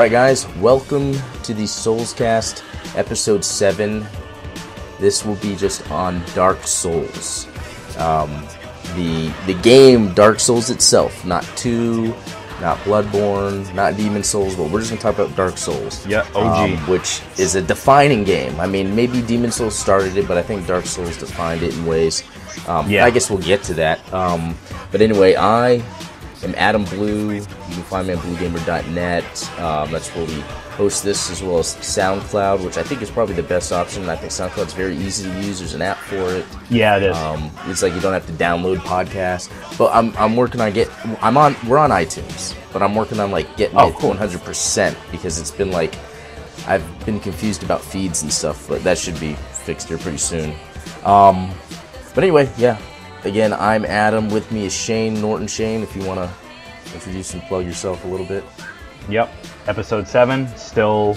Alright guys, welcome to the Soulscast, episode 7. This will be just on Dark Souls. The game Dark Souls itself, not 2, not Bloodborne, not Demon Souls, but we're just going to talk about Dark Souls. Yeah, OG. Which is a defining game. I mean, maybe Demon Souls started it, but I think Dark Souls defined it in ways. I guess we'll get to that. But anyway, I am Adam Blue. You can find me on bluegamer.net. That's where we host this, as well as SoundCloud, which I think is probably the best option. I think SoundCloud's very easy to use. There's an app for it. Yeah, it is. It's like you don't have to download podcasts. But I'm working on we're on iTunes, but I'm working on like getting it 100% because it's been like I've been confused about feeds and stuff, but that should be fixed here pretty soon. But anyway, yeah. Again, I'm Adam. With me is Shane Norton. Shane, if you want to introduce and plug yourself a little bit. Yep. Episode 7, still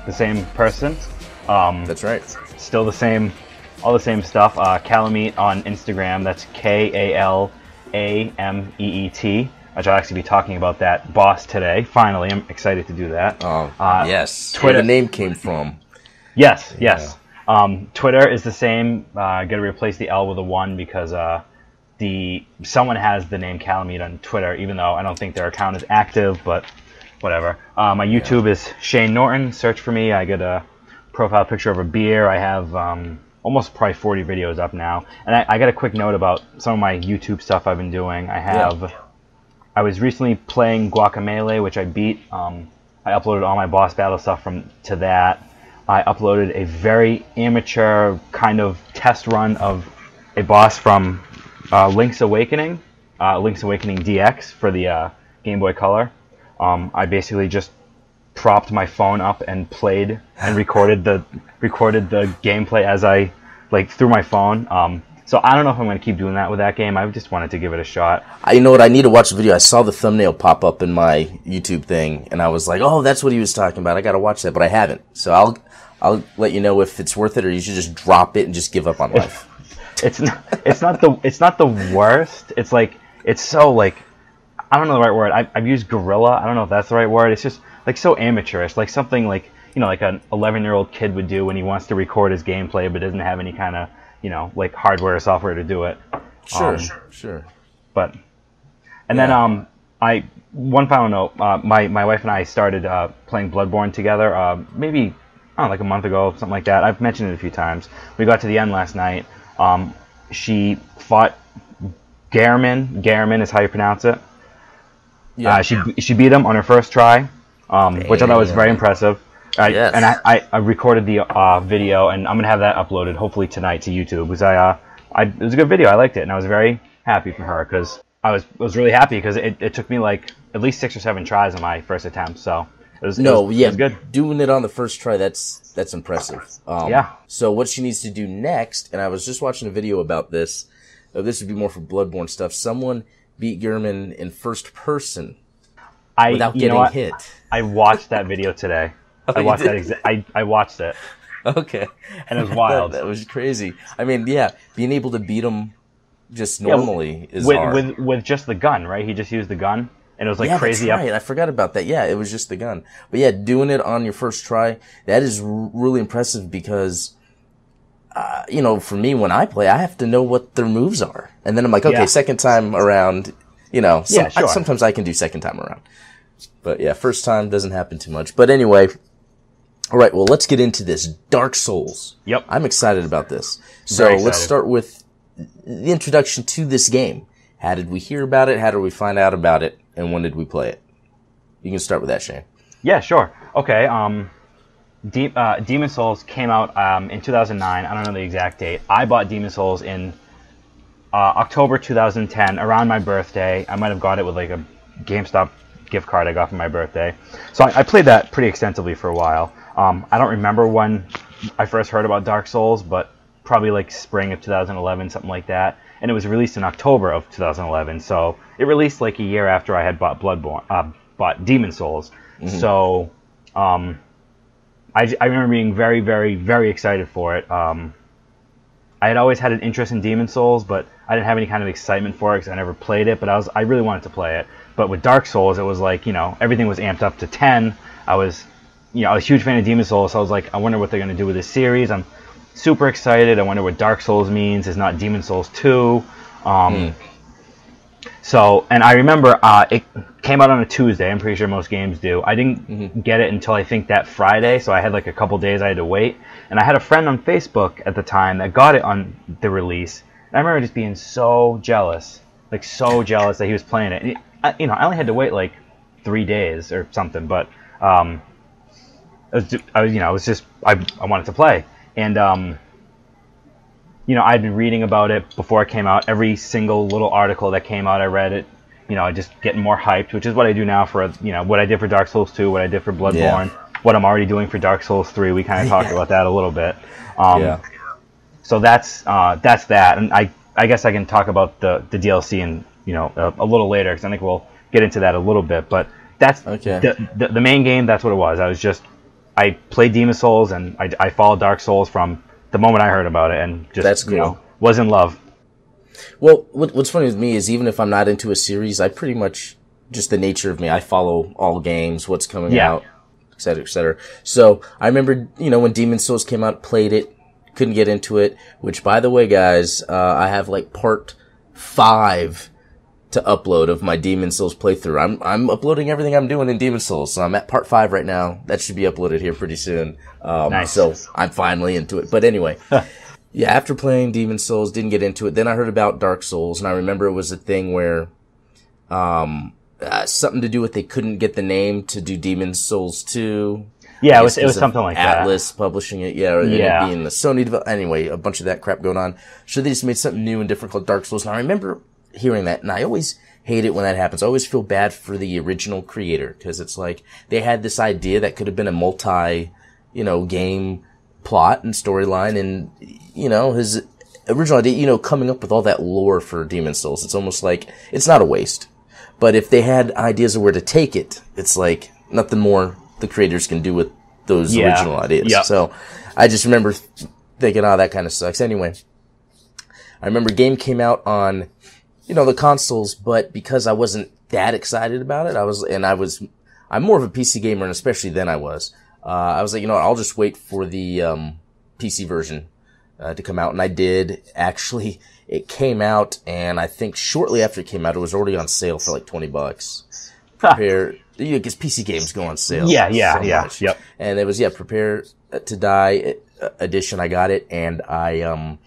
the same person. That's right. Still the same, all the same stuff. Calamete on Instagram. That's K-A-L-A-M-E-E-T. Which I'll actually be talking about that boss today. Finally, I'm excited to do that. Yes. Twitter. Where the name came from. Yes. Twitter is the same. Got to replace the L with a 1 because someone has the name Calamete on Twitter, even though I don't think their account is active, but whatever. My YouTube is Shane Norton. Search for me. I get a profile picture of a beer. I have almost probably 40 videos up now. And I got a quick note about some of my YouTube stuff I've been doing. I was recently playing Guacamelee, which I beat. I uploaded all my boss battle stuff to that. I uploaded a very amateur kind of test run of a boss from Link's Awakening DX for the Game Boy Color. I basically just propped my phone up and played and recorded the gameplay as I through my phone. So I don't know if I'm going to keep doing that with that game. I just wanted to give it a shot. You know what? I need to watch the video. I saw the thumbnail pop up in my YouTube thing, and I was like, "Oh, that's what he was talking about." I got to watch that, but I haven't. So I'll let you know if it's worth it, or you should just drop it and just give up on life. It's not the worst. It's so I don't know the right word. I've used guerrilla. I don't know if that's the right word. It's just so amateurish, like something like an 11-year-old kid would do when he wants to record his gameplay but doesn't have any kind of hardware or software to do it. Sure. But then one final note. My wife and I started playing Bloodborne together. Maybe a month ago, something like that. I've mentioned it a few times. We got to the end last night. She fought Gehrman is how you pronounce it. Yeah. She beat him on her first try, which I thought was very impressive. Yes. And I recorded the video, and I'm gonna have that uploaded hopefully tonight to YouTube. Because it was a good video. I liked it, and I was very happy for her because I was really happy because it took me at least 6 or 7 tries on my first attempt. So it was good. Doing it on the first try, that's impressive. Yeah. So what she needs to do next, and I was just watching a video about this. This would be more for Bloodborne stuff. Someone beat Gehrman in first person without getting hit. I watched that video today. I watched I watched it. Okay. And it was wild. That was crazy. I mean, yeah, being able to beat him just normally is hard. With just the gun, right? He just used the gun, and it was crazy. That's right. I forgot about that. Yeah, it was just the gun. But yeah, doing it on your first try, that is really impressive because, for me, when I play, I have to know what their moves are. And then I'm like, okay, second time around, sure. Sometimes I can do second time around. But yeah, first time doesn't happen too much. But anyway, all right, well, let's get into this. Dark Souls. Yep. I'm excited about this. So let's start with the introduction to this game. How did we hear about it? How did we find out about it? And when did we play it? You can start with that, Shane. Yeah, sure. Okay. Demon Souls came out in 2009. I don't know the exact date. I bought Demon Souls in October 2010, around my birthday. I might have got it with a GameStop gift card I got for my birthday. So I played that pretty extensively for a while. I don't remember when I first heard about Dark Souls, but probably spring of 2011, something like that. And it was released in October of 2011, so it released a year after I had bought bought Demon Souls. Mm-hmm. So I remember being very, very, very excited for it. I had always had an interest in Demon Souls, but I didn't have any kind of excitement for it because I never played it. But I really wanted to play it. But with Dark Souls, it was like, everything was amped up to 10. I was a huge fan of Demon Souls, so I was like, I wonder what they're going to do with this series. I'm super excited. I wonder what Dark Souls means. It's not Demon Souls 2. So, and I remember it came out on a Tuesday. I'm pretty sure most games do. I didn't get it until I think that Friday, so I had like a couple days I had to wait. And I had a friend on Facebook at the time that got it on the release. And I remember just being so jealous, that he was playing it. And I only had to wait like 3 days or something, but I wanted to play. And I'd been reading about it before it came out. Every single little article that came out, I read it. Just getting more hyped, which is what I do now for, what I did for Dark Souls 2, what I did for Bloodborne, what I'm already doing for Dark Souls 3. We kind of talked about that a little bit. So that's that. And I guess I can talk about the DLC and, a little later, because I think we'll get into that a little bit. But that's the main game. That's what it was. I played Demon Souls, and I followed Dark Souls from the moment I heard about it, and just that's cool. Was in love. Well, what's funny with me is even if I'm not into a series, I pretty much, just the nature of me, I follow all games, what's coming out, et cetera, et cetera. So I remember, when Demon Souls came out, played it, couldn't get into it, which, by the way, guys, I have like part 5 to upload of my Demon Souls playthrough. I'm uploading everything I'm doing in Demon Souls, so I'm at part 5 right now. That should be uploaded here pretty soon. Nice. So I'm finally into it. But anyway, after playing Demon Souls, didn't get into it. Then I heard about Dark Souls, and I remember it was a thing where something to do with they couldn't get the name to do Demon Souls 2. Yeah, it was something like that. Atlas publishing it, or it being the Sony development. Anyway, a bunch of that crap going on. So they just made something new and different called Dark Souls. And I remember hearing that, and I always hate it when that happens. I always feel bad for the original creator, because it's like they had this idea that could have been a multi, game plot and storyline, and his original idea, coming up with all that lore for Demon Souls. It's almost like it's not a waste, but if they had ideas of where to take it, it's like nothing more the creators can do with those original ideas. Yep. So I just remember thinking, that kind of sucks. Anyway, I remember game came out on the consoles, but because I wasn't that excited about it, I'm more of a PC gamer, and especially then I was like, I'll just wait for the PC version to come out, and I did. Actually, it came out, and I think shortly after it came out, it was already on sale for like $20. Because PC games go on sale. Yeah. Much. Yep. And it was Prepare to Die edition. I got it, and I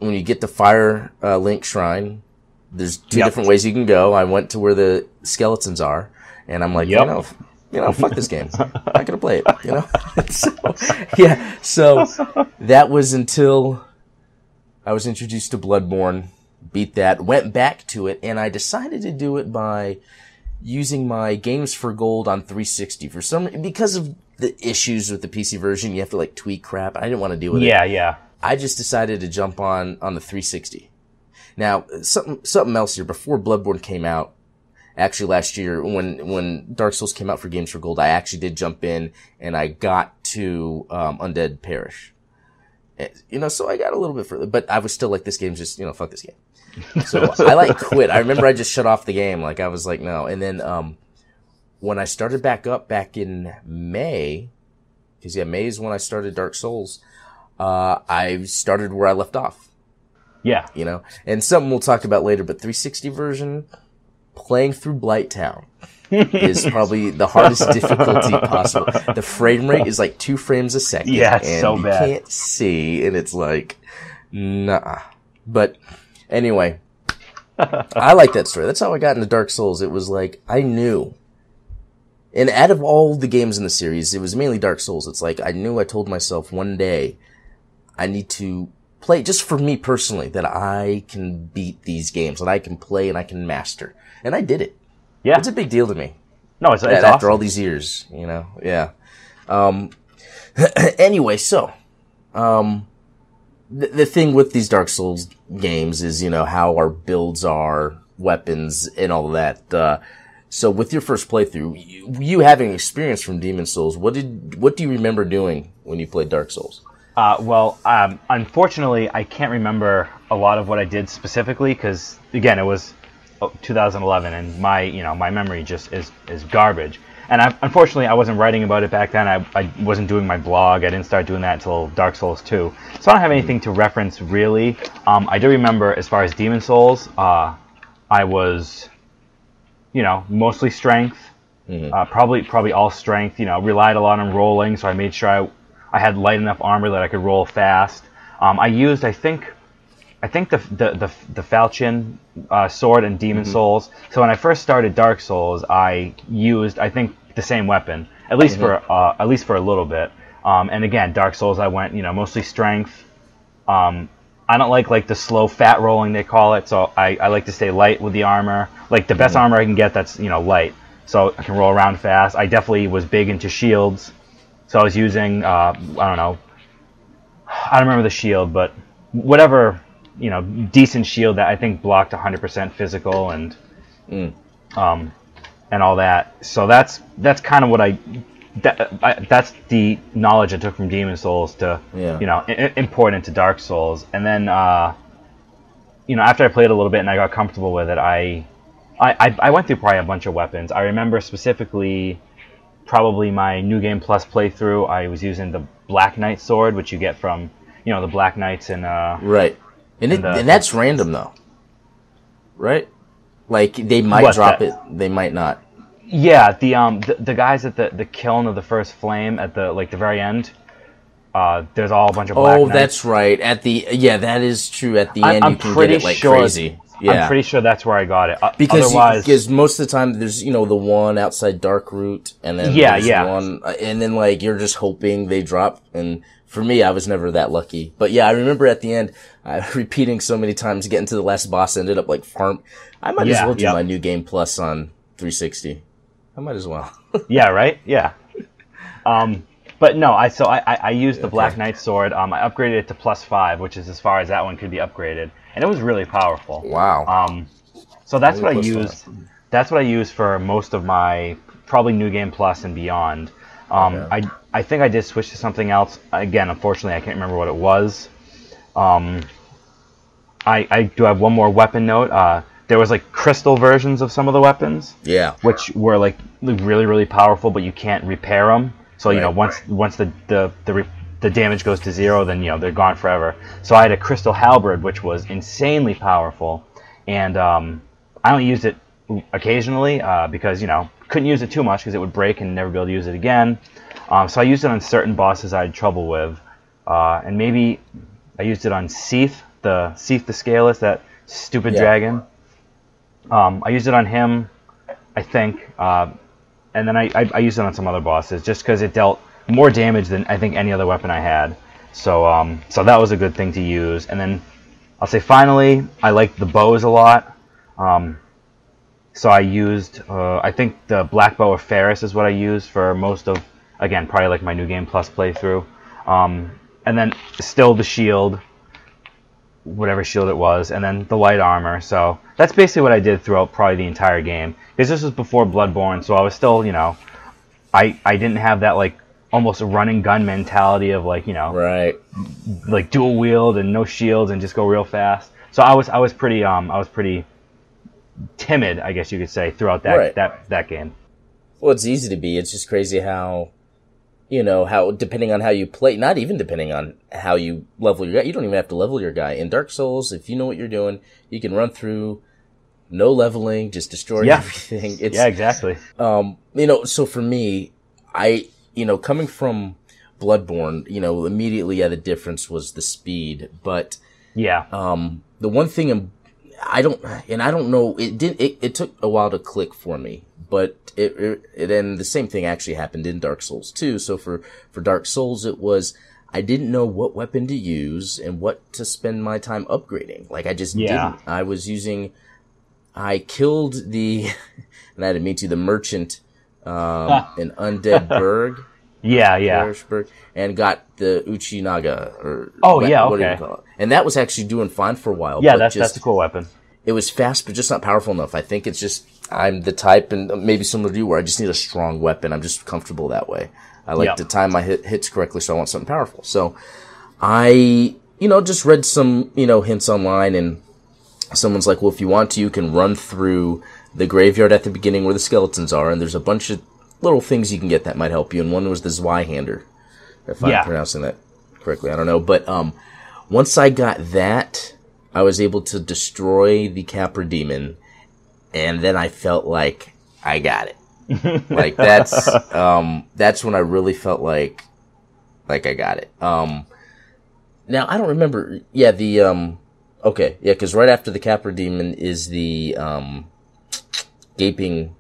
when you get the Fire Link Shrine, there's two different ways you can go. I went to where the skeletons are, and I'm like, fuck this game. I'm not gonna play it. So that was until I was introduced to Bloodborne, beat that, went back to it, and I decided to do it by using my Games for Gold on 360 because of the issues with the PC version. You have to like tweak crap. I didn't want to deal with it. Yeah. I just decided to jump on the 360. Now, something else here. Before Bloodborne came out, actually last year, when Dark Souls came out for Games for Gold, I actually did jump in, and I got to Undead Parish. So I got a little bit further, but I was still like, this game's just, fuck this game. So I quit. I remember I just shut off the game. I was like, no. And then when I started back in May, because May is when I started Dark Souls, I started where I left off. Yeah. And something we'll talk about later, but 360 version, playing through Blighttown is probably the hardest difficulty possible. The frame rate is like 2 frames a second. Yeah, it's so bad. You can't see, and it's like, nah. But anyway, I like that story. That's how I got into Dark Souls. It was like, I knew. And out of all the games in the series, it was mainly Dark Souls. It's like, I told myself one day, I need to play, just for me personally, that I can beat these games, that I can play and I can master. And I did it. Yeah. It's a big deal to me. No, it's after awesome. all these years, Yeah. Anyway, so, the thing with these Dark Souls games is, how our builds are, weapons, and all of that. So with your first playthrough, you having experience from Demon Souls, what do you remember doing when you played Dark Souls? Unfortunately, I can't remember a lot of what I did specifically, because, again, it was 2011, and my memory just is garbage. And unfortunately, I wasn't writing about it back then. I wasn't doing my blog. I didn't start doing that until Dark Souls 2. So I don't have anything to reference, really. I do remember, as far as Demon Souls, I was, mostly strength. Probably all strength. Relied a lot on rolling, so I made sure I had light enough armor that I could roll fast. I used, I think the Falchion sword in Demon Souls. So when I first started Dark Souls, I used, I think, the same weapon, at least for a little bit. And again, Dark Souls, I went mostly strength. I don't like the slow fat rolling, they call it. So I like to stay light with the armor. Like the best armor I can get that's light, so I can roll around fast. I definitely was big into shields, so I was using I don't remember the shield, but whatever. Decent shield that I think blocked 100% physical and all that. So that's kind of what that's the knowledge I took from Demon Souls to import into Dark Souls. And then after I played a little bit and I got comfortable with it, I went through probably a bunch of weapons. I remember specifically probably my New Game Plus playthrough. I was using the Black Knight sword, which you get from the Black Knights in right. And that's random, though, right? Like, they might drop it, they might not. Yeah, the guys at the kiln of the first flame at the very end, there's all a bunch of Black Knights. Oh, that's right. That is true. At the end, you can get it like crazy. Yeah. I'm pretty sure that's where I got it. Because most of the time, there's the one outside Darkroot, and then there's one, and then you're just hoping they drop. And for me, I was never that lucky. But yeah, I remember at the end, repeating so many times, getting to the last boss, ended up farm. I might as well do my New Game Plus on 360. I might as well. Yeah, right? Yeah. But no, I used the Black Knight sword. I upgraded it to +5, which is as far as that one could be upgraded, and it was really powerful. Wow. So that's what I used. That's what I used for most of my probably New Game Plus and beyond. I think I did switch to something else. Again, unfortunately, I can't remember what it was. I do have one more weapon note. There was crystal versions of some of the weapons. Yeah. Which were really, really powerful, but you can't repair them. So once the damage goes to 0, then they're gone forever. So I had a crystal halberd, which was insanely powerful, and I only used it occasionally because couldn't use it too much because it would break and never be able to use it again. So I used it on certain bosses I had trouble with, and maybe I used it on Seath the Scaleless, that stupid dragon. I used it on him, I think, and then I used it on some other bosses just because it dealt more damage than I think any other weapon I had. So so that was a good thing to use. And then I'll say finally, I liked the bows a lot. So I used, I think the Black Bow of Ferris is what I used for most of, again, probably my New Game Plus playthrough. And then still the shield, whatever shield it was, and then the light armor. So that's basically what I did throughout probably the entire game. Because this was before Bloodborne, so I was still, I didn't have that almost running gun mentality of right, dual wield and no shields and just go real fast. So I was pretty timid, I guess you could say, throughout that game. Well, it's easy to be. It's just crazy how depending on how you play, not even depending on how you level your guy, you don't even have to level your guy. In Dark Souls, if you know what you're doing, you can run through, no leveling, just destroy everything. Yeah, exactly. So for me, coming from Bloodborne, immediately, the difference was the speed. But, the one thing I don't know, it took a while to click for me, but and the same thing actually happened in Dark Souls too. So for Dark Souls, it was, I didn't know what weapon to use and what to spend my time upgrading. I just didn't. I killed and I didn't mean to, the merchant, in Undead Burg. Burg, and got the Uchinaga, or what do you call it? And that was actually doing fine for a while. Yeah, that's a cool weapon. It was fast, but just not powerful enough. I think it's just, I'm the type, and maybe similar to you, where I just need a strong weapon. I'm just comfortable that way. I like to time my hits correctly, so I want something powerful. So I, just read some, hints online, and someone's like, well, if you want to, you can run through the graveyard at the beginning where the skeletons are, and there's a bunch of little things you can get that might help you, and one was the Zweihander, if I'm pronouncing that correctly, I don't know, but once I got that, I was able to destroy the Capra Demon, and then I felt like I got it. Like, that's when I really felt like I got it. Now, I don't remember, because right after the Capra Demon is the Gaping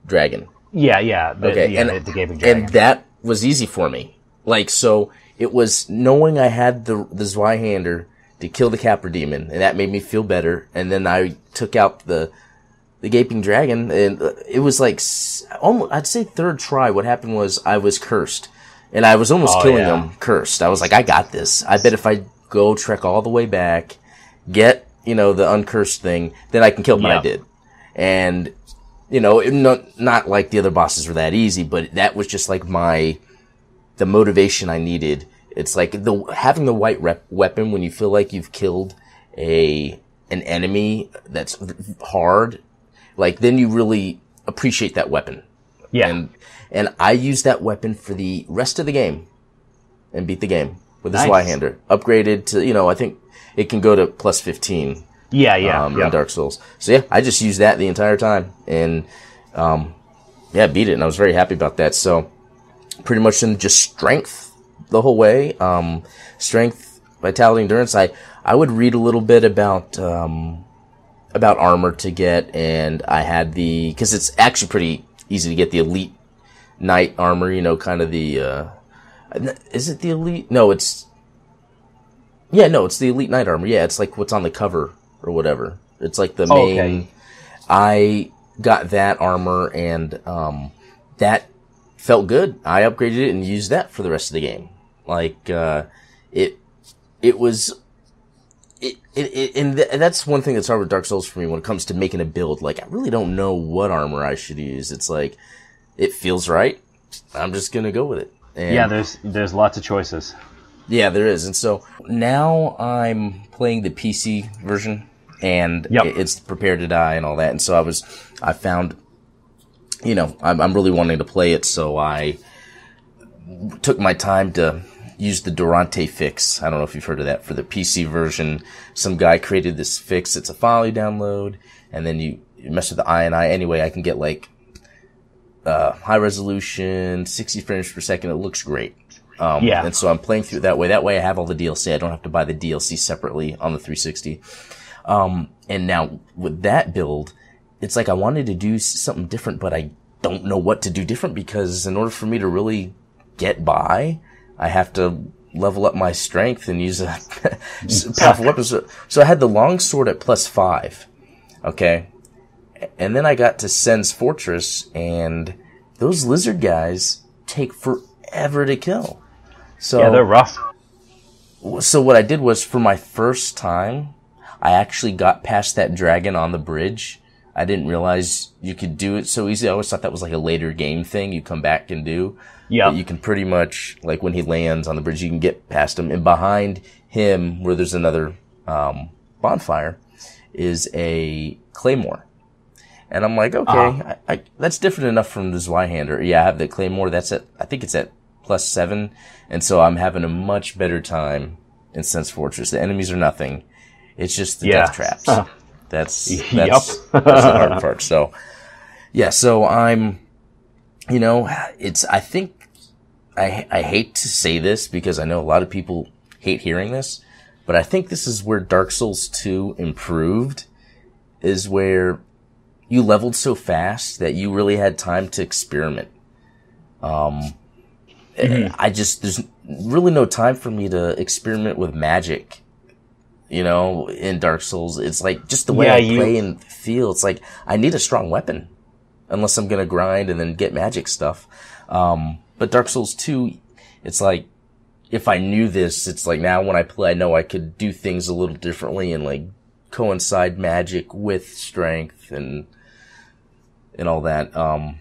Dragon. The Gaping Dragon. And that was easy for me. Like, so, it was knowing I had the Zweihander to kill the Capra Demon, and that made me feel better, and then I took out the Gaping Dragon, and it was like, almost, I'd say third try. What happened was I was cursed, and I was almost killing him cursed. I was like, I got this. I bet if I go trek all the way back, get, the uncursed thing, then I can kill him, and I did. And, not like the other bosses were that easy, but that was just like the motivation I needed. It's like having the white weapon when you feel like you've killed an enemy that's hard, like, then you really appreciate that weapon. Yeah. And I used that weapon for the rest of the game and beat the game with the Zweihander. Upgraded to, I think it can go to plus 15. In Dark Souls. So I just used that the entire time and, beat it. And I was very happy about that. So pretty much in just strength the whole way. Strength, vitality, endurance. I would read a little bit about armor to get, and I had because it's actually pretty easy to get the Elite Knight armor, kind of the, is it the Elite? No, it's the Elite Knight armor. Yeah, it's like what's on the cover or whatever. It's like the main. Okay. I got that armor, and that felt good. I upgraded it and used that for the rest of the game. Like, it was, and that's one thing that's hard with Dark Souls for me when it comes to making a build. Like, I really don't know what armor I should use. It's like, it feels right. I'm just gonna go with it. And there's lots of choices. Yeah, there is. And so now I'm playing the PC version, and it's Prepare to Die and all that. And so I found, I'm really wanting to play it, so I took my time to use the Durante fix. I don't know if you've heard of that for the PC version. Some guy created this fix. It's a file you download, and then you mess with the INI. Anyway, I can get like high resolution, 60 frames per second. It looks great. And so I'm playing through it that way. That way I have all the DLC. I don't have to buy the DLC separately on the 360. And now with that build, it's like I wanted to do something different, but I don't know what to do different, because in order for me to really get by, I have to level up my strength and use a powerful weapon. So I had the longsword at +5. Okay. And then I got to Sen's Fortress, and those lizard guys take forever to kill. So they're rough. So what I did was, for my first time, I actually got past that dragon on the bridge. I didn't realize you could do it so easy. I always thought that was like a later game thing you come back and do. Yeah. But you can pretty much, like when he lands on the bridge, you can get past him. And behind him, where there's another bonfire, is a claymore. And I'm like, okay, that's different enough from the Zweihander. Yeah, I have the claymore. I think it's at +7. And so I'm having a much better time in Sen's Fortress. The enemies are nothing. It's just the death traps. That's the hard part. So, so I'm, I think, I hate to say this because I know a lot of people hate hearing this, but I think this is where Dark Souls 2 improved, is where you leveled so fast that you really had time to experiment. There's really no time for me to experiment with magic. In Dark Souls, it's like just the way I play and feel. It's like I need a strong weapon, unless I'm gonna grind and then get magic stuff. But Dark Souls 2, it's like, if I knew this, it's like now when I play, I know I could do things a little differently and like coincide magic with strength and all that. That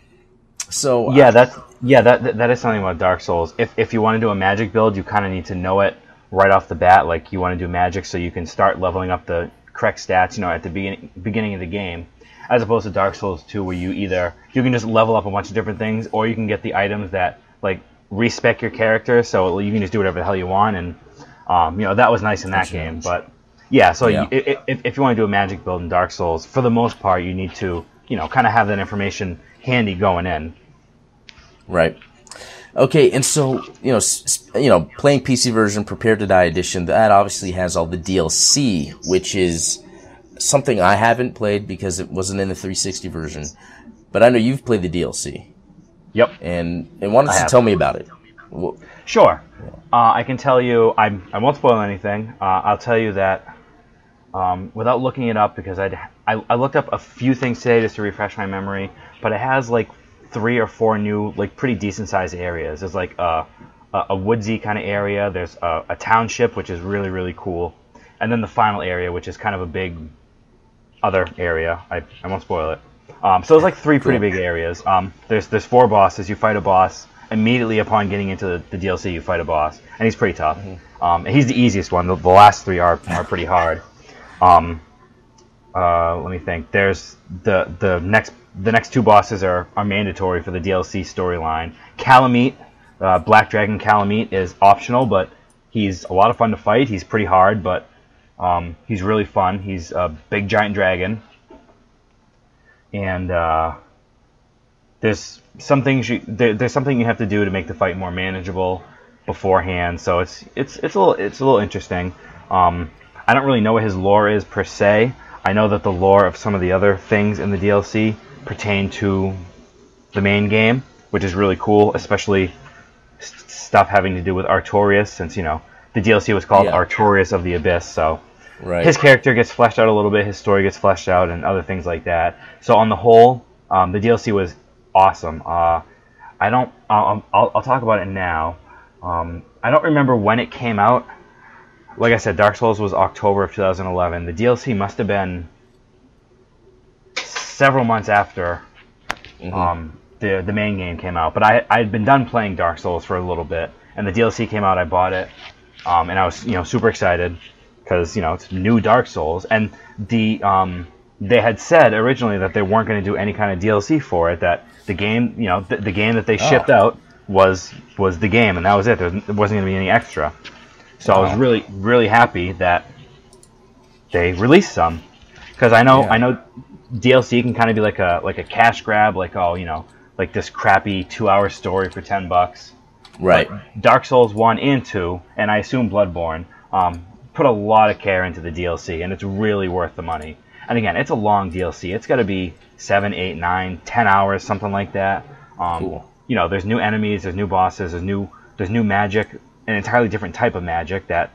is something about Dark Souls. If you want to do a magic build, you kind of need to know it right off the bat. Like, you want to do magic so you can start leveling up the correct stats, at the beginning of the game, as opposed to Dark Souls 2, where you can just level up a bunch of different things, or you can get the items that like respec your character, so you can just do whatever the hell you want, and that was nice in that game. But yeah, so if you want to do a magic build in Dark Souls, for the most part, you need to kind of have that information handy going in. Right. Okay, and so playing PC version, Prepare to Die edition, that obviously has all the DLC, which is something I haven't played because it wasn't in the 360 version. But I know you've played the DLC. Yep. And why don't you tell me about it? Sure. I can tell you, I won't spoil anything. I'll tell you that without looking it up, because I looked up a few things today just to refresh my memory, but it has like 3 or 4 new, like, pretty decent sized areas. There's like a woodsy kind of area. There's a township, which is really, really cool. And then the final area, which is kind of a big other area. I won't spoil it. So there's like 3 pretty big areas. There's 4 bosses. You fight a boss. Immediately upon getting into the DLC, you fight a boss. And he's pretty tough. He's the easiest one. The last 3 are pretty hard. Let me think. There's the next 2 bosses are mandatory for the DLC storyline. Calamite, Black Dragon Calamite, is optional, but he's a lot of fun to fight. He's pretty hard, but he's really fun. He's a big giant dragon, and there's something you have to do to make the fight more manageable beforehand. So it's a little interesting. I don't really know what his lore is per se. I know that the lore of some of the other things in the DLC pertain to the main game, which is really cool, especially stuff having to do with Artorias, since, the DLC was called Artorias of the Abyss, so his character gets fleshed out a little bit, his story gets fleshed out, and other things like that. So on the whole, the DLC was awesome. I'll talk about it now. I don't remember when it came out. Like I said, Dark Souls was October of 2011. The DLC must have been several months after the main game came out. But I had been done playing Dark Souls for a little bit, and the DLC came out. I bought it, and I was super excited because it's new Dark Souls. And they had said originally that they weren't going to do any kind of DLC for it. That the game, the game that they shipped out was the game, and that was it. There wasn't going to be any extra. So I was really, really happy that they released some, because I know DLC can kind of be like a cash grab, like like this crappy 2-hour story for $10. Right. But Dark Souls 1 and 2, and I assume Bloodborne, put a lot of care into the DLC, and it's really worth the money. And again, it's a long DLC. It's got to be 7, 8, 9, 10 hours, something like that. Cool. There's new enemies, there's new bosses, there's new magic. An entirely different type of magic that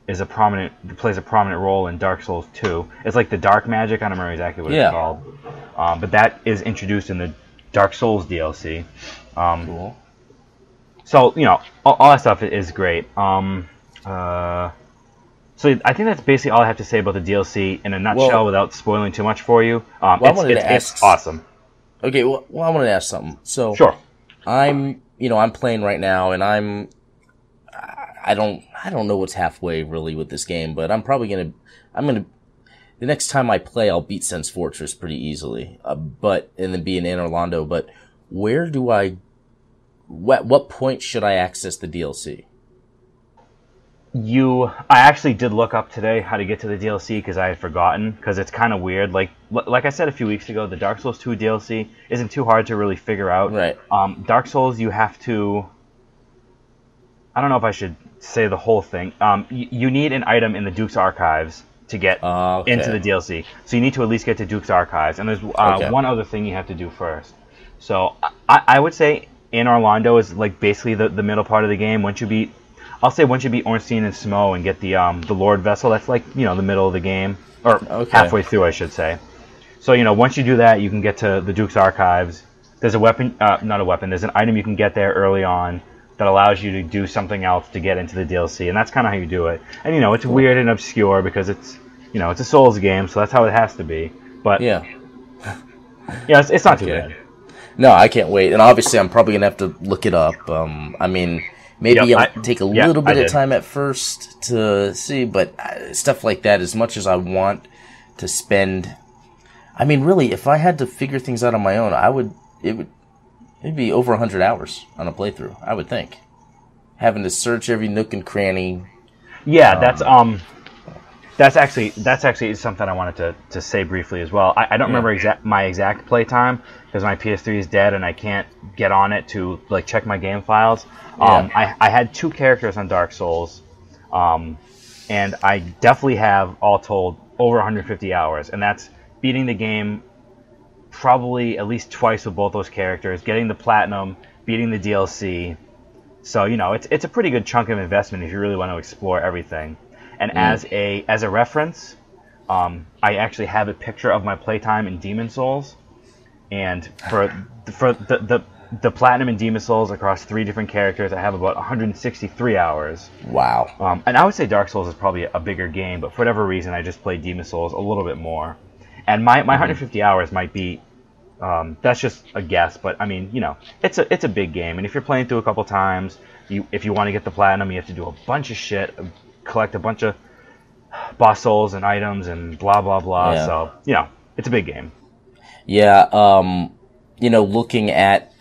plays a prominent role in Dark Souls 2. It's like the dark magic. I don't remember exactly what it's called, but that is introduced in the Dark Souls DLC. Cool. So all that stuff is great. So I think that's basically all I have to say about the DLC in a nutshell, without spoiling too much for you. It's awesome. Okay. Well, I wanted to ask something. So sure. I'm playing right now, and I don't know what's halfway really with this game, but I'm gonna the next time I play, I'll beat Sense Fortress pretty easily, and then be in Orlando. But where do what point should I access the DLC? I actually did look up today how to get to the DLC, because I had forgotten, because it's kind of weird. Like I said a few weeks ago, the Dark Souls 2 DLC isn't too hard to really figure out. Right. Dark Souls, you have to... I don't know if I should say the whole thing. You need an item in the Duke's Archives to get into the DLC. So you need to at least get to Duke's Archives. And there's one other thing you have to do first. So I would say in Orlando is like basically the middle part of the game. Once you beat Ornstein and Smo and get the Lord Vessel, that's like the middle of the game, or halfway through, I should say. So once you do that, you can get to the Duke's Archives. There's a weapon, not a weapon. There's an item you can get there early on that allows you to do something else to get into the DLC, and that's kind of how you do it. And it's weird and obscure because it's it's a Souls game, so that's how it has to be. But it's not too bad. No, I can't wait. And obviously, I'm probably gonna have to look it up. Maybe I'll take a little bit of time at first to see, but stuff like that, as much as I want to spend. I mean, really, if I had to figure things out on my own, it'd be over 100 hours on a playthrough, I would think. Having to search every nook and cranny. Yeah, that's actually something I wanted to say briefly as well. I don't remember my exact playtime because my PS3 is dead and I can't get on it to like check my game files. I had 2 characters on Dark Souls, and I definitely have all told over 150 hours, and that's beating the game probably at least twice with both those characters, getting the platinum, beating the DLC. So it's a pretty good chunk of investment if you really want to explore everything. And as a reference, I actually have a picture of my playtime in Demon Souls, and for the platinum in Demon Souls across 3 different characters, I have about 163 hours. Wow. And I would say Dark Souls is probably a bigger game, but for whatever reason, I just played Demon Souls a little bit more. And my 150 hours might be, that's just a guess, but I mean, it's a big game, and if you're playing through a couple times, if you want to get the platinum, you have to do a bunch of shit, collect a bunch of boss souls and items and blah blah blah. Yeah. So it's a big game. Yeah. Looking at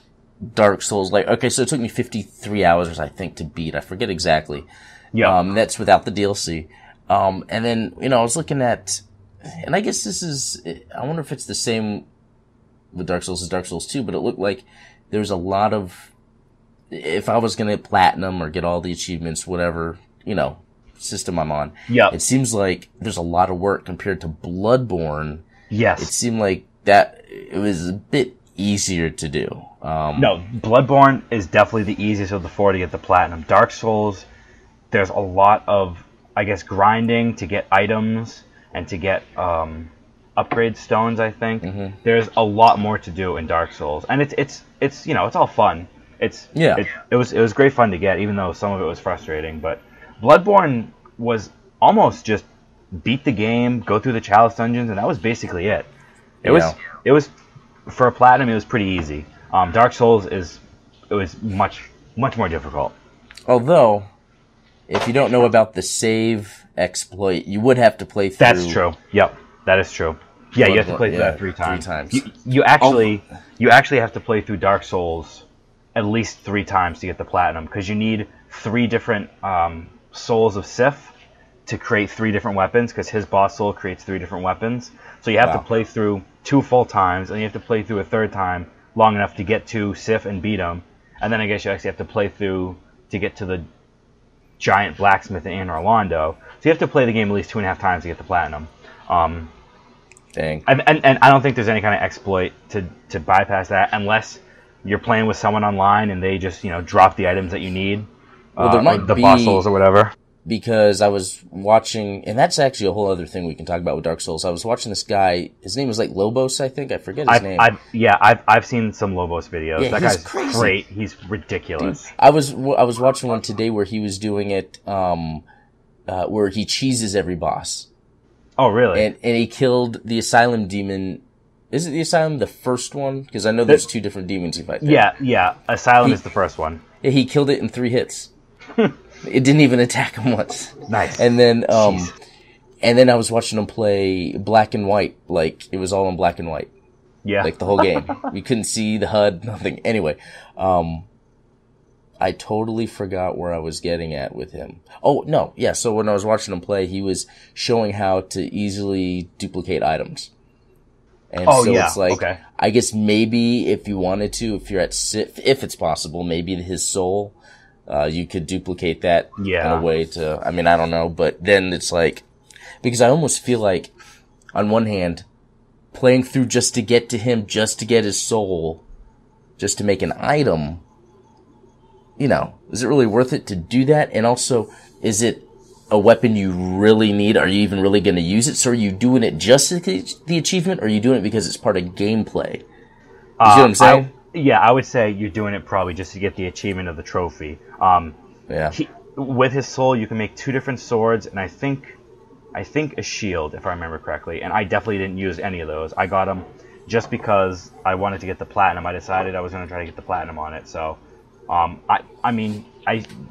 Dark Souls, like, okay, so it took me 53 hours, I think, to beat. I forget exactly. Yeah. That's without the DLC. And then I was looking at, and I guess I wonder if it's the same with Dark Souls as Dark Souls 2, but it looked like there's a lot of, if I was gonna platinum or get all the achievements, whatever system I'm on. Yeah. It seems like there's a lot of work compared to Bloodborne. Yes. It seemed like that it was a bit easier to do. No, Bloodborne is definitely the easiest of the 4 to get the platinum. Dark Souls, there's a lot of, I guess, grinding to get items and to get upgrade stones, I think. Mm-hmm. There's a lot more to do in Dark Souls. And it's it's all fun. It was great fun to get, even though some of it was frustrating, but Bloodborne was almost just beat the game, go through the Chalice dungeons, and that was basically it. It was for a platinum, it was pretty easy. Dark Souls it was much more difficult. Although, if you don't know about the save exploit, you would have to play through. That's true. Yep, that is true. Yeah, you have to play through that 3 times. 3 times. You actually have to play through Dark Souls at least 3 times to get the platinum, because you need 3 different souls of Sif to create 3 different weapons, because his boss soul creates 3 different weapons. So you have to play through 2 full times, and you have to play through a 3rd time long enough to get to Sif and beat him. And then I guess you actually have to play through to get to the giant blacksmith in Anne Orlando. So you have to play the game at least 2.5 times to get the platinum. Dang. And I don't think there's any kind of exploit to bypass that, unless you're playing with someone online and they just drop the items that you need. Well, there might the boss souls or whatever. Because I was watching, and that's actually a whole other thing we can talk about with Dark Souls. I was watching this guy. His name was like Lobos, I think. I forget his name. I've seen some Lobos videos. Yeah, that guy's crazy. Great. He's ridiculous. Dude, I was watching one today where he was doing it, where he cheeses every boss. Oh, really? And he killed the Asylum demon. Is it the Asylum, the first one? Because I know there's 2 different demons you fight there. Yeah. Asylum is the first one. Yeah, he killed it in 3 hits. It didn't even attack him once. Nice. And then I was watching him play Black and White. Like, it was all in black and white. Yeah. Like, the whole game. We couldn't see the HUD, nothing. Anyway, I totally forgot where I was getting at with him. Oh, no. Yeah, so when I was watching him play, he was showing how to easily duplicate items. And it's like, okay. I guess maybe if you wanted to, if you're at Sif, if it's possible, maybe his soul, you could duplicate that in a way to, I mean, I don't know, but then it's like, because I almost feel like, on one hand, playing through just to get to him, just to get his soul, just to make an item, is it really worth it to do that? And also, is it a weapon you really need? Are you even really going to use it? So are you doing it just to get the achievement, or are you doing it because it's part of gameplay? You see what I'm saying? I would say you're doing it probably just to get the achievement of the trophy. With his soul, you can make 2 different swords, and I think a shield, if I remember correctly. And I definitely didn't use any of those. I got them just because I wanted to get the platinum. I decided I was going to try to get the platinum on it. So,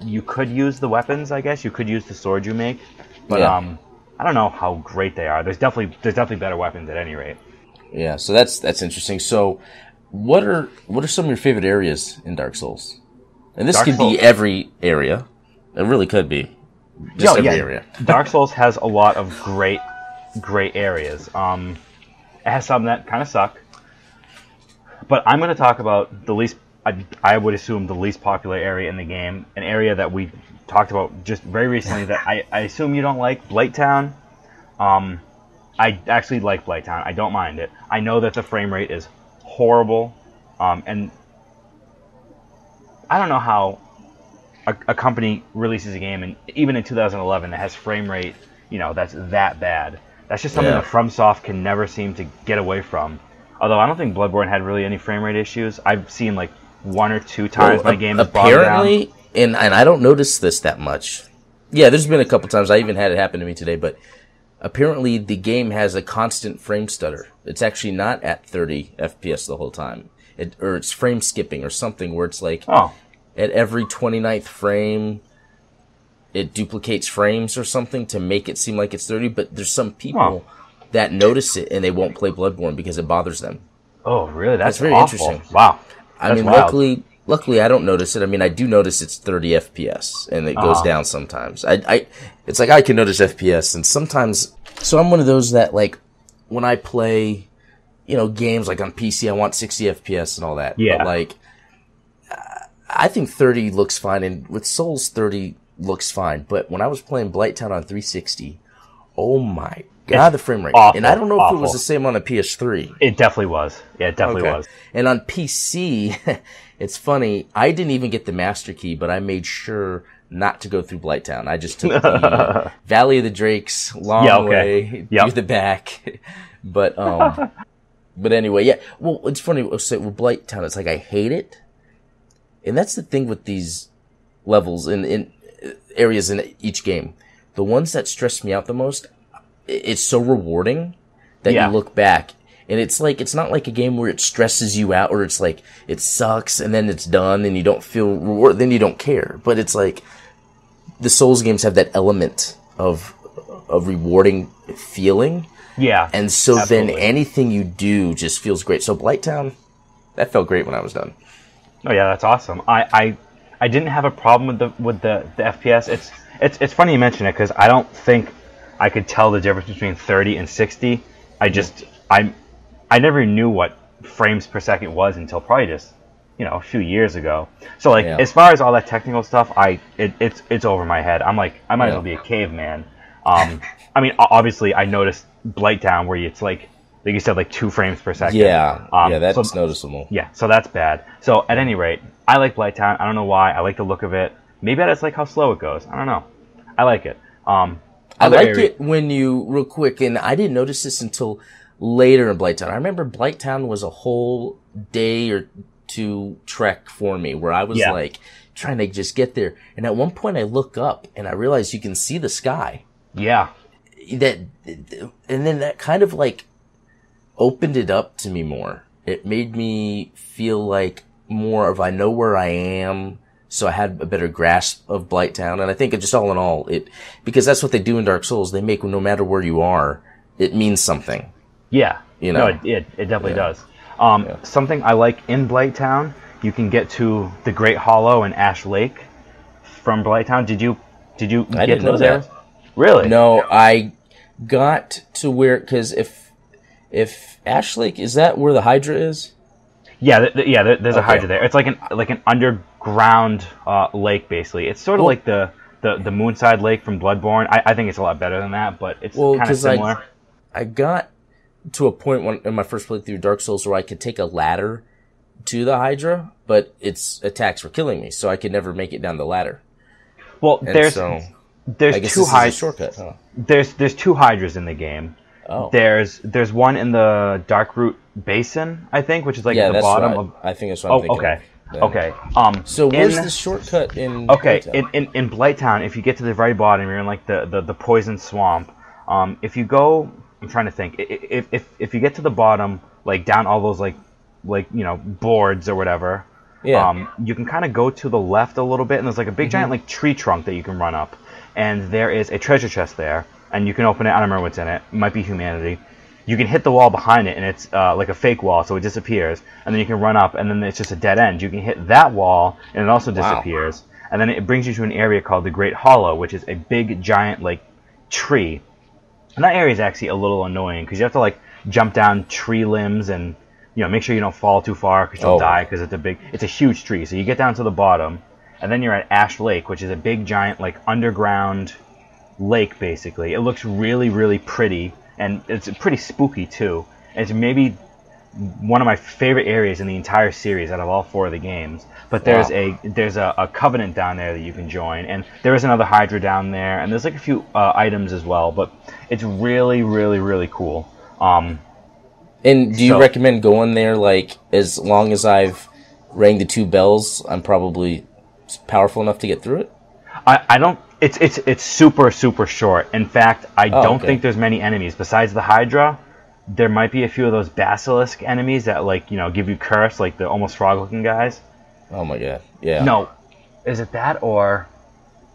you could use the weapons, I guess. You could use the sword you make, but I don't know how great they are. There's definitely better weapons at any rate. Yeah, so that's interesting. So, what are some of your favorite areas in Dark Souls? And this could be every area. It really could be just every area. Dark Souls has a lot of great areas. It has some that kind of suck, but I'm going to talk about the least. I would assume the least popular area in the game, an area that we talked about just very recently that I assume you don't like, Blighttown. I actually like Blighttown. I don't mind it. I know that the frame rate is horrible, and I don't know how a company releases a game, and even in 2011, that has frame rate, that's that bad. That's just something that FromSoft can never seem to get away from. Although I don't think Bloodborne had really any frame rate issues. I've seen like 1 or 2 times my game is bogged down. Apparently, and I don't notice this that much. Yeah, there's been a couple times. I even had it happen to me today, but apparently the game has a constant frame stutter. It's actually not at 30 FPS the whole time. Or it's frame skipping or something where it's like at every 29th frame it duplicates frames or something to make it seem like it's 30, but there's some people that notice it and they won't play Bloodborne because it bothers them. Oh, really? That's very awful. Interesting. Wow. I mean, wild. luckily I don't notice it. I mean, I do notice it's 30 FPS and it goes down sometimes. It's like I can notice FPS and sometimes, so I'm one of those that like when I play, games like on PC, I want 60 FPS and all that. Yeah. But like, I think 30 looks fine, and with Souls 30 looks fine. But when I was playing Blighttown on 360, oh my god, the frame rate. Awful, and I don't know if it was the same on the PS3. It definitely was. Yeah, it definitely was. And on PC, it's funny, I didn't even get the master key, but I made sure not to go through Blighttown. I just took the Valley of the Drakes, long way, through the back. But anyway, yeah. Well, it's funny, with Blighttown, it's like I hate it. And that's the thing with these levels in areas in each game. The ones that stress me out the most, it's so rewarding that you look back. And it's not like a game where it stresses you out or it's like, it sucks and then it's done and you don't feel reward, then you don't care. But it's like, the Souls games have that element of rewarding feeling. Yeah. And so absolutely. Then anything you do just feels great. So Blighttown, that felt great when I was done. Oh yeah, that's awesome. I didn't have a problem with the FPS. It's funny you mention it because I don't think I could tell the difference between 30 and 60. I never knew what frames per second was until probably just a few years ago. So like as far as all that technical stuff, it's over my head. I'm like I might as well be a caveman. I mean obviously I noticed Blighttown where it's like you said, like 2 frames per second. Yeah, that's noticeable. Yeah, so that's bad. So at any rate, I like Blighttown. I don't know why. I like the look of it. Maybe I just like how slow it goes. I don't know. I like it. I like it when you, real quick, and I didn't notice this until later in Blighttown. I remember Blighttown was a whole day or 2 trek for me where I was like trying to just get there. And at one point I look up and I realize you can see the sky. Yeah. And then that kind of like opened it up to me more. It made me feel like more of I know where I am, so I had a better grasp of Blighttown. And I think just all in all, because that's what they do in Dark Souls. They make no matter where you are, it means something. Yeah, no, it definitely does. Something I like in Blighttown, you can get to the Great Hollow and Ash Lake from Blighttown. Did you get to those areas? Really? No, I got to where, because if Ash Lake, is that where the Hydra is? Yeah, there's a Hydra there. It's like an underground lake, basically. It's sort of like the Moonside Lake from Bloodborne. I think it's a lot better than that, but it's kind of similar. I got to a point in my first playthrough through Dark Souls where I could take a ladder to the Hydra, but its attacks were killing me, so I could never make it down the ladder. Well, there's 2 Hydras. Shortcut, huh? There's 2 Hydras in the game. Oh. There's one in the Darkroot Basin, I think, which is like at the bottom of. I think that's what I'm thinking. Okay. Yeah. Okay. So where's the shortcut in? Okay, Blighttown? in Blighttown, if you get to the very bottom, you're in like the poison swamp. If you go, I'm trying to think. If you get to the bottom, like down all those like boards or whatever, Yeah. You can kind of go to the left a little bit, and there's like a big giant like tree trunk that you can run up, and there is a treasure chest there, and you can open it. I don't remember what's in it. It might be humanity. You can hit the wall behind it, and it's like a fake wall, so it disappears, and then you can run up, and then it's just a dead end. You can hit that wall, and it also disappears, and then it brings you to an area called the Great Hollow, which is a big giant like tree, and that area is actually a little annoying because you have to like jump down tree limbs and make sure you don't fall too far because you'll die because it's a huge tree. So you get down to the bottom, and then you're at Ash Lake, which is a big giant like underground lake basically. It looks really, really pretty, and it's pretty spooky too. It's maybe one of my favorite areas in the entire series out of all 4 of the games. But there's a covenant down there that you can join, and there is another Hydra down there, and there's like a few items as well. But it's really, really, really cool. And do you recommend going there, like, as long as I've rang the 2 bells, I'm probably powerful enough to get through it? I don't... It's super, super short. In fact, I don't think there's many enemies. Besides the Hydra, there might be a few of those basilisk enemies that, like, give you curse, like the almost frog-looking guys. Oh my god, yeah. No. Is it that or...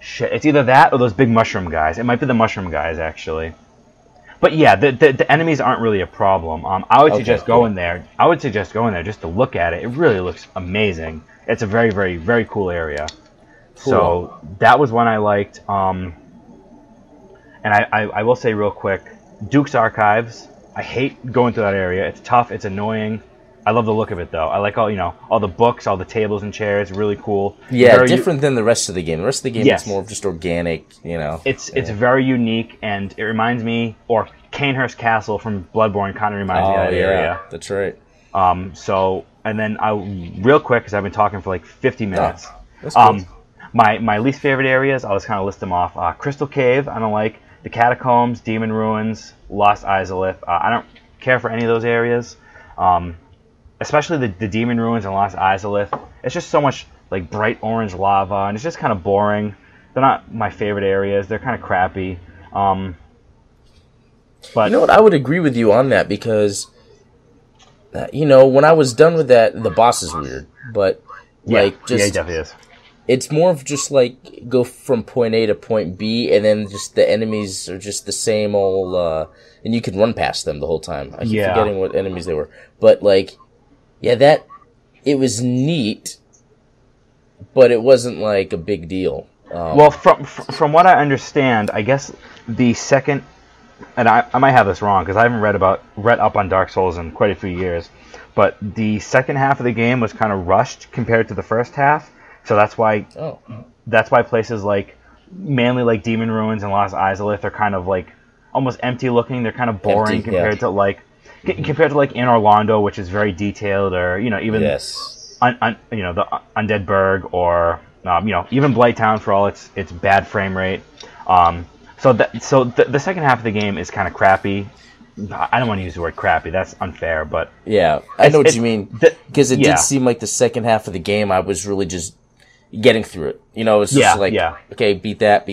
Shit, it's either that or those big mushroom guys. It might be the mushroom guys, actually. But yeah, the enemies aren't really a problem. I would suggest going there. I would suggest going there just to look at it. It really looks amazing. It's a very, very, very cool area. Cool. So that was one I liked. And I will say real quick, Duke's Archives. I hate going through that area. It's tough. It's annoying. I love the look of it though. I like all the books, all the tables and chairs. Really cool. Yeah, different than the rest of the game. The rest of the game is more of just organic. It's very unique, and it reminds me, or Canehurst Castle from Bloodborne kind of reminds me of that area. That's right. So, and then real quick, because I've been talking for like 50 minutes. That's cool. My least favorite areas, I'll just kind of list them off. Crystal Cave, I don't like. The Catacombs, Demon Ruins, Lost Izalith. I don't care for any of those areas. Especially the Demon Ruins and Lost Izalith. It's just so much like bright orange lava, and it's just kind of boring. They're not my favorite areas. They're kind of crappy. But you know what? I would agree with you on that because, when I was done with that, the boss is weird. But he definitely is. It's more of just like go from point A to point B, and then just the enemies are just the same old, and you can run past them the whole time. I keep forgetting what enemies they were, but like. Yeah, it was neat, but it wasn't like a big deal. Well, from what I understand, I guess the second, and I might have this wrong because I haven't read up on Dark Souls in quite a few years, but the second half of the game was kind of rushed compared to the first half, so that's why places like mainly like Demon Ruins and Lost Izalith are kind of like almost empty looking. They're kind of boring compared to like. Compared to like in Orlando, which is very detailed, or even the Undead Burg, or even Blighttown for all its bad frame rate. So the second half of the game is kind of crappy. I don't want to use the word crappy. That's unfair, but yeah, I know what you mean. Because it did seem like the second half of the game, I was really just getting through it. It was just okay, beat that.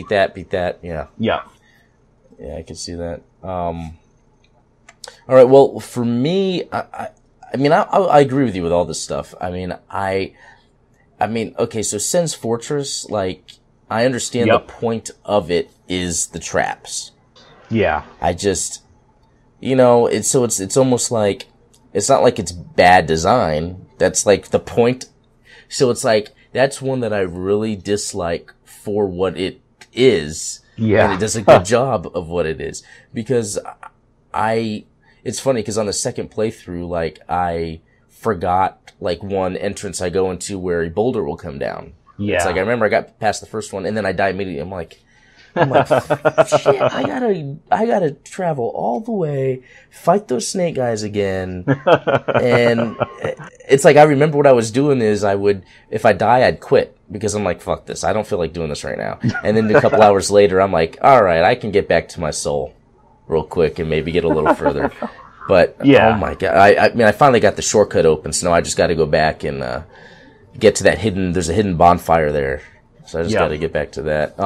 Yeah. Yeah, I can see that. All right. Well, for me, I agree with you with all this stuff. Okay. So Sen's Fortress, like, I understand the point of it is the traps. Yeah. I just, it's almost like it's not like it's bad design. That's like the point. So it's like that's one that I really dislike for what it is. Yeah. And it does a good job of what it is because it's funny because on the second playthrough, like, I forgot, like, one entrance I go into where a boulder will come down. Yeah. It's like, I remember I got past the first one, and then I die immediately. I'm like, shit, I gotta travel all the way, fight those snake guys again. And it's like, I remember what I was doing is if I die, I'd quit. Because I'm like, fuck this. I don't feel like doing this right now. And then a couple hours later, I'm like, alright, I can get back to my soul real quick and maybe get a little further. But oh my god, I finally got the shortcut open, so now I just got to go back and get to that there's a hidden bonfire there, so I just got to get back to that.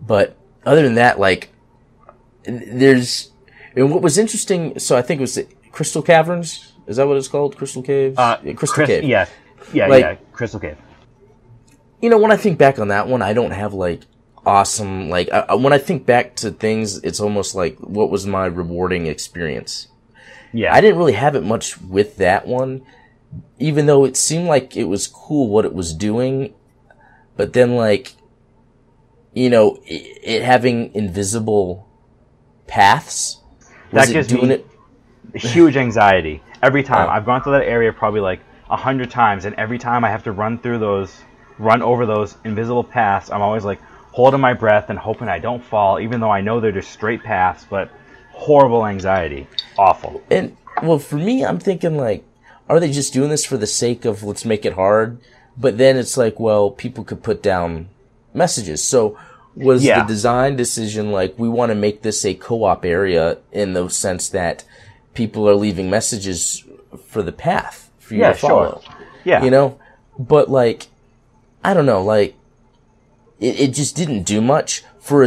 But other than that, like, and what was interesting, so I think it was the Crystal Caverns. Is that what it's called? Crystal Caves? Crystal Cave. Yeah. Yeah, like, Crystal Cave. When I think back on that one, I don't have like awesome, like when I think back to things, it's almost like what was my rewarding experience. Yeah, I didn't really have it much with that one, even though it seemed like it was cool what it was doing, but then like, it having invisible paths, that gives me huge anxiety every time. I've gone through that area probably like 100 times, and every time I have to run over those invisible paths, I'm always like holding my breath and hoping I don't fall, even though I know they're just straight paths, but horrible anxiety. Awful. And, well, for me, I'm thinking like, are they just doing this for the sake of let's make it hard? But then it's like, well, people could put down messages. So was the design decision like, we want to make this a co-op area in the sense that people are leaving messages for the path for you to follow? Sure. Yeah. But like, I don't know, like, it just didn't do much for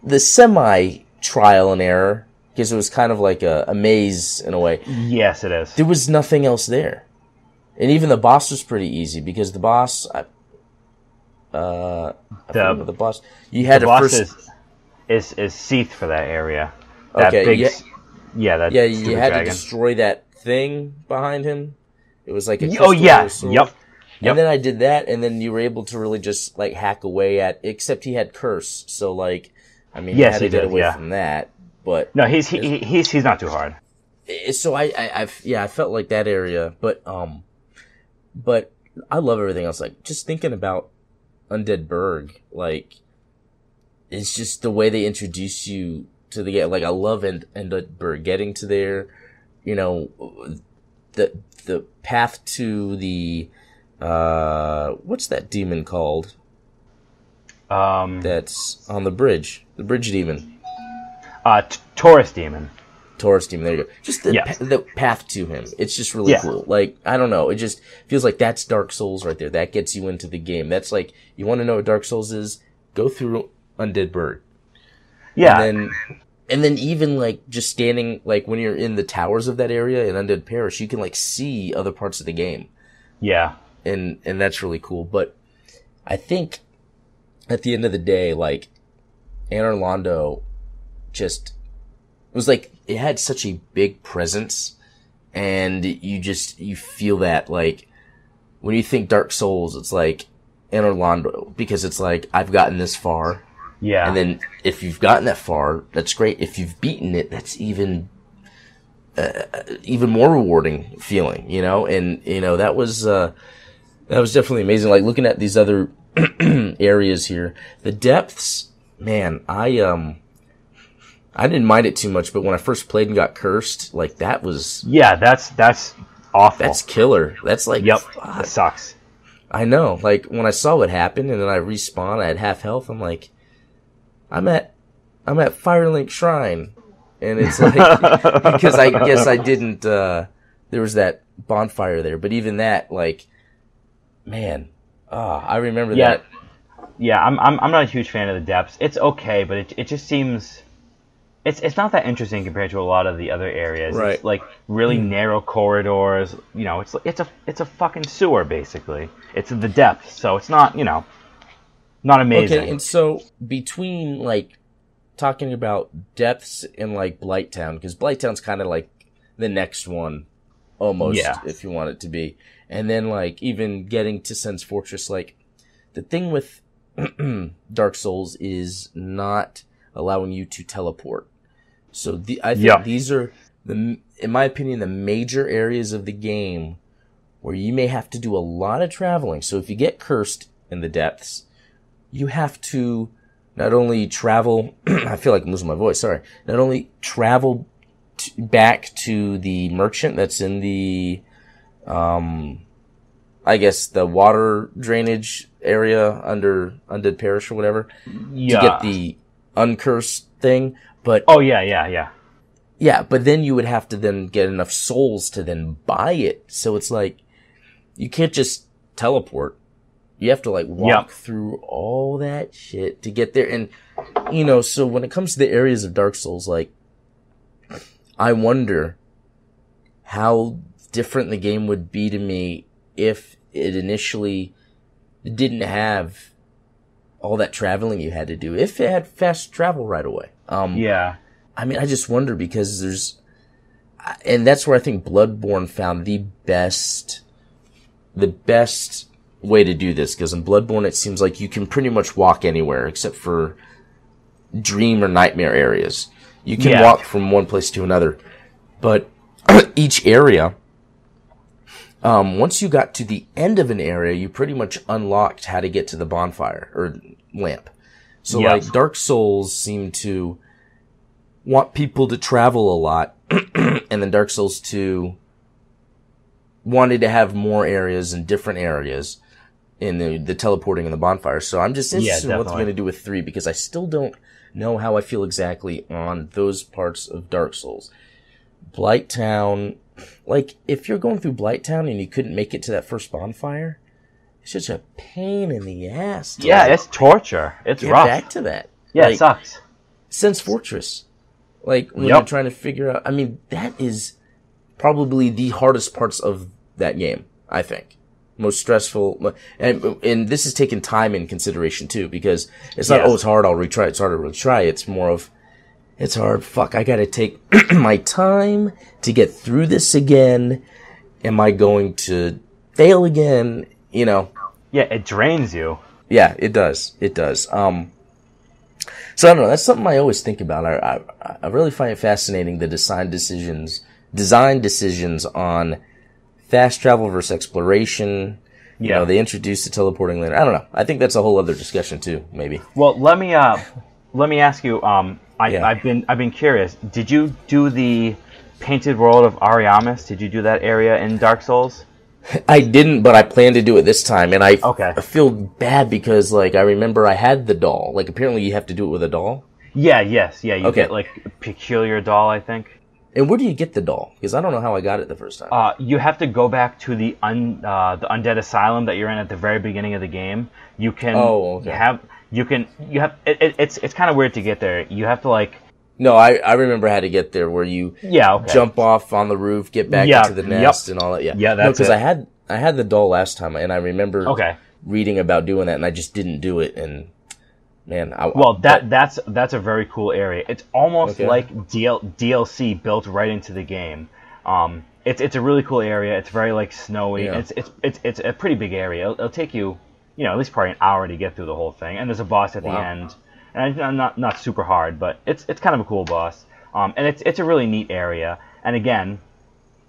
the semi trial and error, because it was kind of like a maze in a way. Yes, it is. There was nothing else there. And even the boss was pretty easy, because the boss, the boss, you had the boss is Seath for that area. That big, you had to destroy that thing behind him. It was like a sword. Yep. And then I did that, and then you were able to really just like hack away at. Except he had curse, so like, I mean, you had to get away from that. But no, he's not too hard. So I felt like that area, but I love everything else. Like, just thinking about Undead Burg, like, it's just the way they introduce you to the game. Like, I love Undead Burg, getting to there, the path to the, what's that demon called? That's on the bridge demon. Taurus demon. Taurus demon, there you go. Just the path to him. It's just really cool. Like, I don't know. It just feels like that's Dark Souls right there. That gets you into the game. That's like, you want to know what Dark Souls is? Go through Undead Burg. Yeah. And then even like just standing, like when you're in the towers of that area in Undead Parish, you can like see other parts of the game. Yeah. And that's really cool. But I think at the end of the day, like, Anor Londo just, it was like, it had such a big presence, and you feel that, like, when you think Dark Souls, it's like Anor Londo, because it's like, I've gotten this far. Yeah. And then if you've gotten that far, that's great. If you've beaten it, that's even more rewarding feeling, and, that was definitely amazing. Like, looking at these other areas here, the depths, man, I didn't mind it too much, but when I first played and got cursed, like, that was... Yeah, that's awful. That's killer. That's like... Yep, fuck. it sucks. I know. Like, when I saw what happened, and then I respawned, I had half health, I'm like, I'm at Firelink Shrine. And it's like... because I guess I didn't... there was that bonfire there, but even that, like... Man. I remember that. Yeah, I'm not a huge fan of the depths. It's okay, but it just seems... It's not that interesting compared to a lot of the other areas. Right. It's like really narrow corridors. It's a fucking sewer basically. It's the depth, so it's not not amazing. Okay, and so between like talking about depths and like Blighttown, because Blighttown's kind of like the next one, almost, if you want it to be, and then like even getting to Sen's Fortress, like the thing with Dark Souls is not allowing you to teleport. So I think these are, in my opinion, the major areas of the game where you may have to do a lot of traveling. So if you get cursed in the depths, you have to not only travel, I feel like I'm losing my voice, sorry, not only travel back to the merchant that's in the, I guess the water drainage area under Undead Parish or whatever, to get the uncursed thing, but yeah, but then you would have to then get enough souls to then buy it. So it's like you can't just teleport. You have to like walk through all that shit to get there. And so when it comes to the areas of Dark Souls, like, I wonder how different the game would be to me if it initially didn't have all that traveling you had to do, if it had fast travel right away. Yeah. I mean, I just wonder because and that's where I think Bloodborne found the best way to do this, because in Bloodborne it seems like you can pretty much walk anywhere except for dream or nightmare areas. You can walk from one place to another, but each area, once you got to the end of an area, you pretty much unlocked how to get to the bonfire or lamp. So like Dark Souls seemed to want people to travel a lot, and then Dark Souls 2 wanted to have more areas and different areas in the teleporting and the bonfire. So I'm just interested in what they're going to do with 3, because I still don't know how I feel exactly on those parts of Dark Souls. Blighttown, like, if you're going through Blighttown and you couldn't make it to that first bonfire, it's such a pain in the ass. Yeah, it's torture. It's get rough. Back to that. Yeah, like, it sucks. Sense Fortress. Like, when you're trying to figure out, I mean, that is probably the hardest parts of that game, I think. Most stressful, and this is taking time in consideration too, because it's not, it's hard, I'll retry, it's hard to retry, it's more of, it's hard, fuck, I gotta take my time to get through this again, am I going to fail again, you know? Yeah, it drains you. Yeah, it does, so I don't know, that's something I always think about. I really find it fascinating, the design decisions on fast travel versus exploration. You know, they introduced the teleporting later. I don't know. I think that's a whole other discussion too, maybe. Well, let me ask you. I've been curious. Did you do the Painted World of Ariamis? Did you do that area in Dark Souls? I didn't, but I plan to do it this time, and I feel bad because, like, I remember I had the doll. Like, apparently you have to do it with a doll. Yeah. You get like a peculiar doll, I think. And where do you get the doll? Because I don't know how I got it the first time. You have to go back to the undead asylum that you're in at the very beginning of the game. You can it's kind of weird to get there. You have to like. No, I remember how to get there. Where you jump off on the roof, get back into the nest, and all that. Yeah, that's because I had the doll last time, and I remember reading about doing that, and I just didn't do it, and. Man, that's a very cool area. It's almost like DLC built right into the game. It's a really cool area. It's very like snowy. Yeah. It's a pretty big area. It'll take you, at least probably an hour to get through the whole thing. And there's a boss at the end, and not super hard, but it's kind of a cool boss. And it's a really neat area. And again,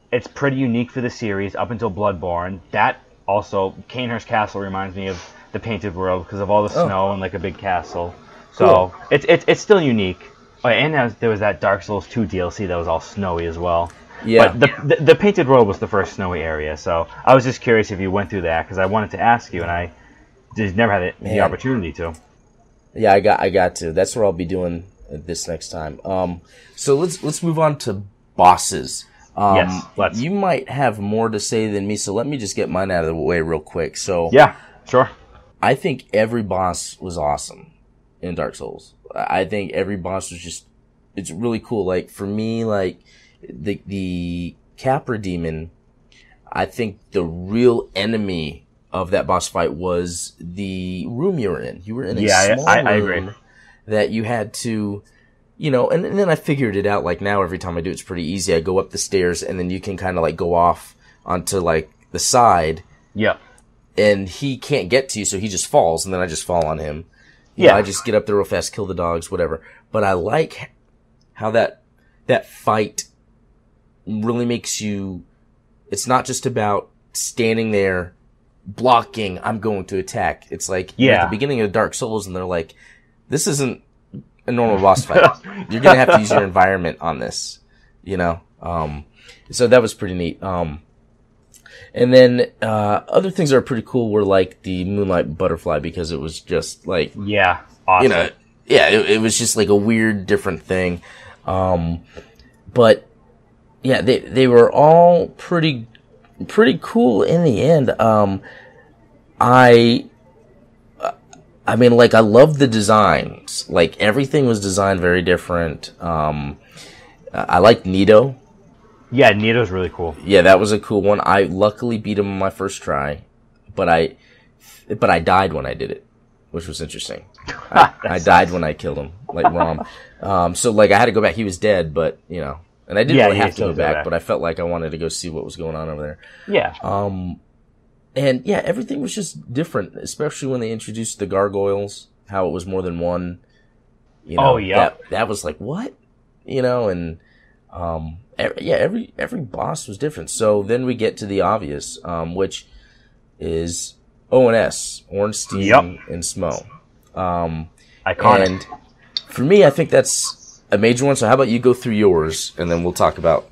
it's pretty unique for the series up until Bloodborne. That also, Cainhurst Castle reminds me of the Painted World because of all the snow and like a big castle. So it's still unique. Oh, and there was that Dark Souls 2 DLC that was all snowy as well. Yeah. But the Painted World was the first snowy area, so I was just curious if you went through that because I wanted to ask you and I just never had the opportunity to. Yeah, I got to. That's where I'll be doing this next time. So let's move on to bosses. Yes, let's. You might have more to say than me, so let me just get mine out of the way real quick. So yeah, sure. I think every boss was awesome in Dark Souls. I think every boss was it's really cool. Like, for me, like, the Capra Demon, I think the real enemy of that boss fight was the room you were in. You were in a small room I agree. That you had to, and then I figured it out. Like, now every time I do it's pretty easy. I go up the stairs and then you can kind of like go off onto like the side. Yeah. And he can't get to you, so he just falls, and then I just fall on him. I just get up there real fast, kill the dogs, whatever. But I like how that fight really makes you... It's not just about standing there, blocking, I'm going to attack. It's like, you're at the beginning of Dark Souls, and they're like, this isn't a normal boss fight. You're going to have to use your environment on this, So that was pretty neat. And then other things that are pretty cool were like the Moonlight Butterfly, because it was just like awesome. It was just like a weird different thing. But yeah, they were all pretty cool in the end. I mean, like, I love the designs. Like, everything was designed very different. I liked Nito. Yeah, Nito's really cool. Yeah, that was a cool one. I luckily beat him on my first try, but I died when I did it, which was interesting. I died when I killed him, like Rom. So like I had to go back. He was dead, but you know, and I didn't really have to go back, but I felt like I wanted to go see what was going on over there. Yeah. And yeah, everything was just different, especially when they introduced the gargoyles. How it was more than one. You know, that was like what, you know, and every boss was different. So then we get to the obvious, which is ONS, Ornstein and Smo. Iconic. And for me, I think that's a major one. So how about you go through yours, and then we'll talk about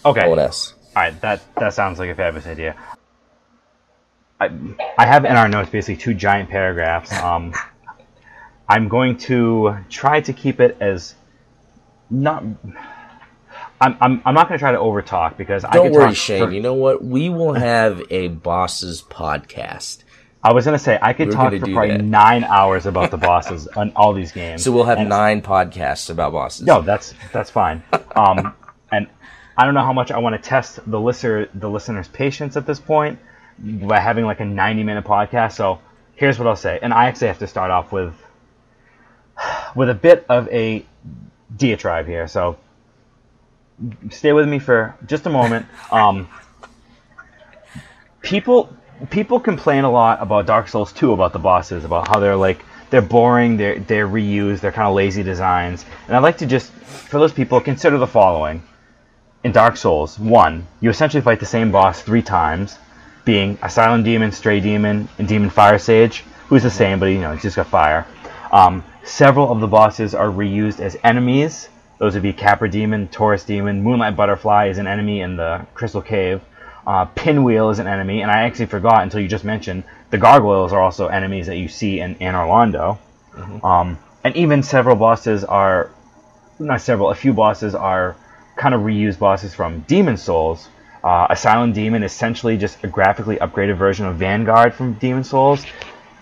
ONS. All right, that sounds like a fabulous idea. I have in our notes basically 2 giant paragraphs. I'm going to try to keep it as not. I'm not going to try to overtalk because don't worry, Shane. You know what? We will have a bosses podcast. I was going to say I could talk for probably 9 hours about the bosses on all these games. So we'll have 9 podcasts about bosses. No, that's fine. And I don't know how much I want to test the listener's patience at this point by having like a 90-minute podcast. So here's what I'll say, and I actually have to start off with a bit of a diatribe here. So stay with me for just a moment. People complain a lot about Dark Souls 2 about the bosses, about how they're boring, they're reused, they're kind of lazy designs. And I'd like to just, for those people, consider the following. In Dark Souls 1, you essentially fight the same boss 3 times, being a Silent Demon, Stray Demon, and Demon Fire Sage, who's the same, but he's just got fire. Several of the bosses are reused as enemies. Those would be Capra Demon, Taurus Demon, Moonlight Butterfly is an enemy in the Crystal Cave, Pinwheel is an enemy, and I actually forgot until you just mentioned, the Gargoyles are also enemies that you see in Anor Londo. And even a few bosses are kind of reused bosses from Demon Souls. A Silent Demon is essentially just a graphically upgraded version of Vanguard from Demon Souls,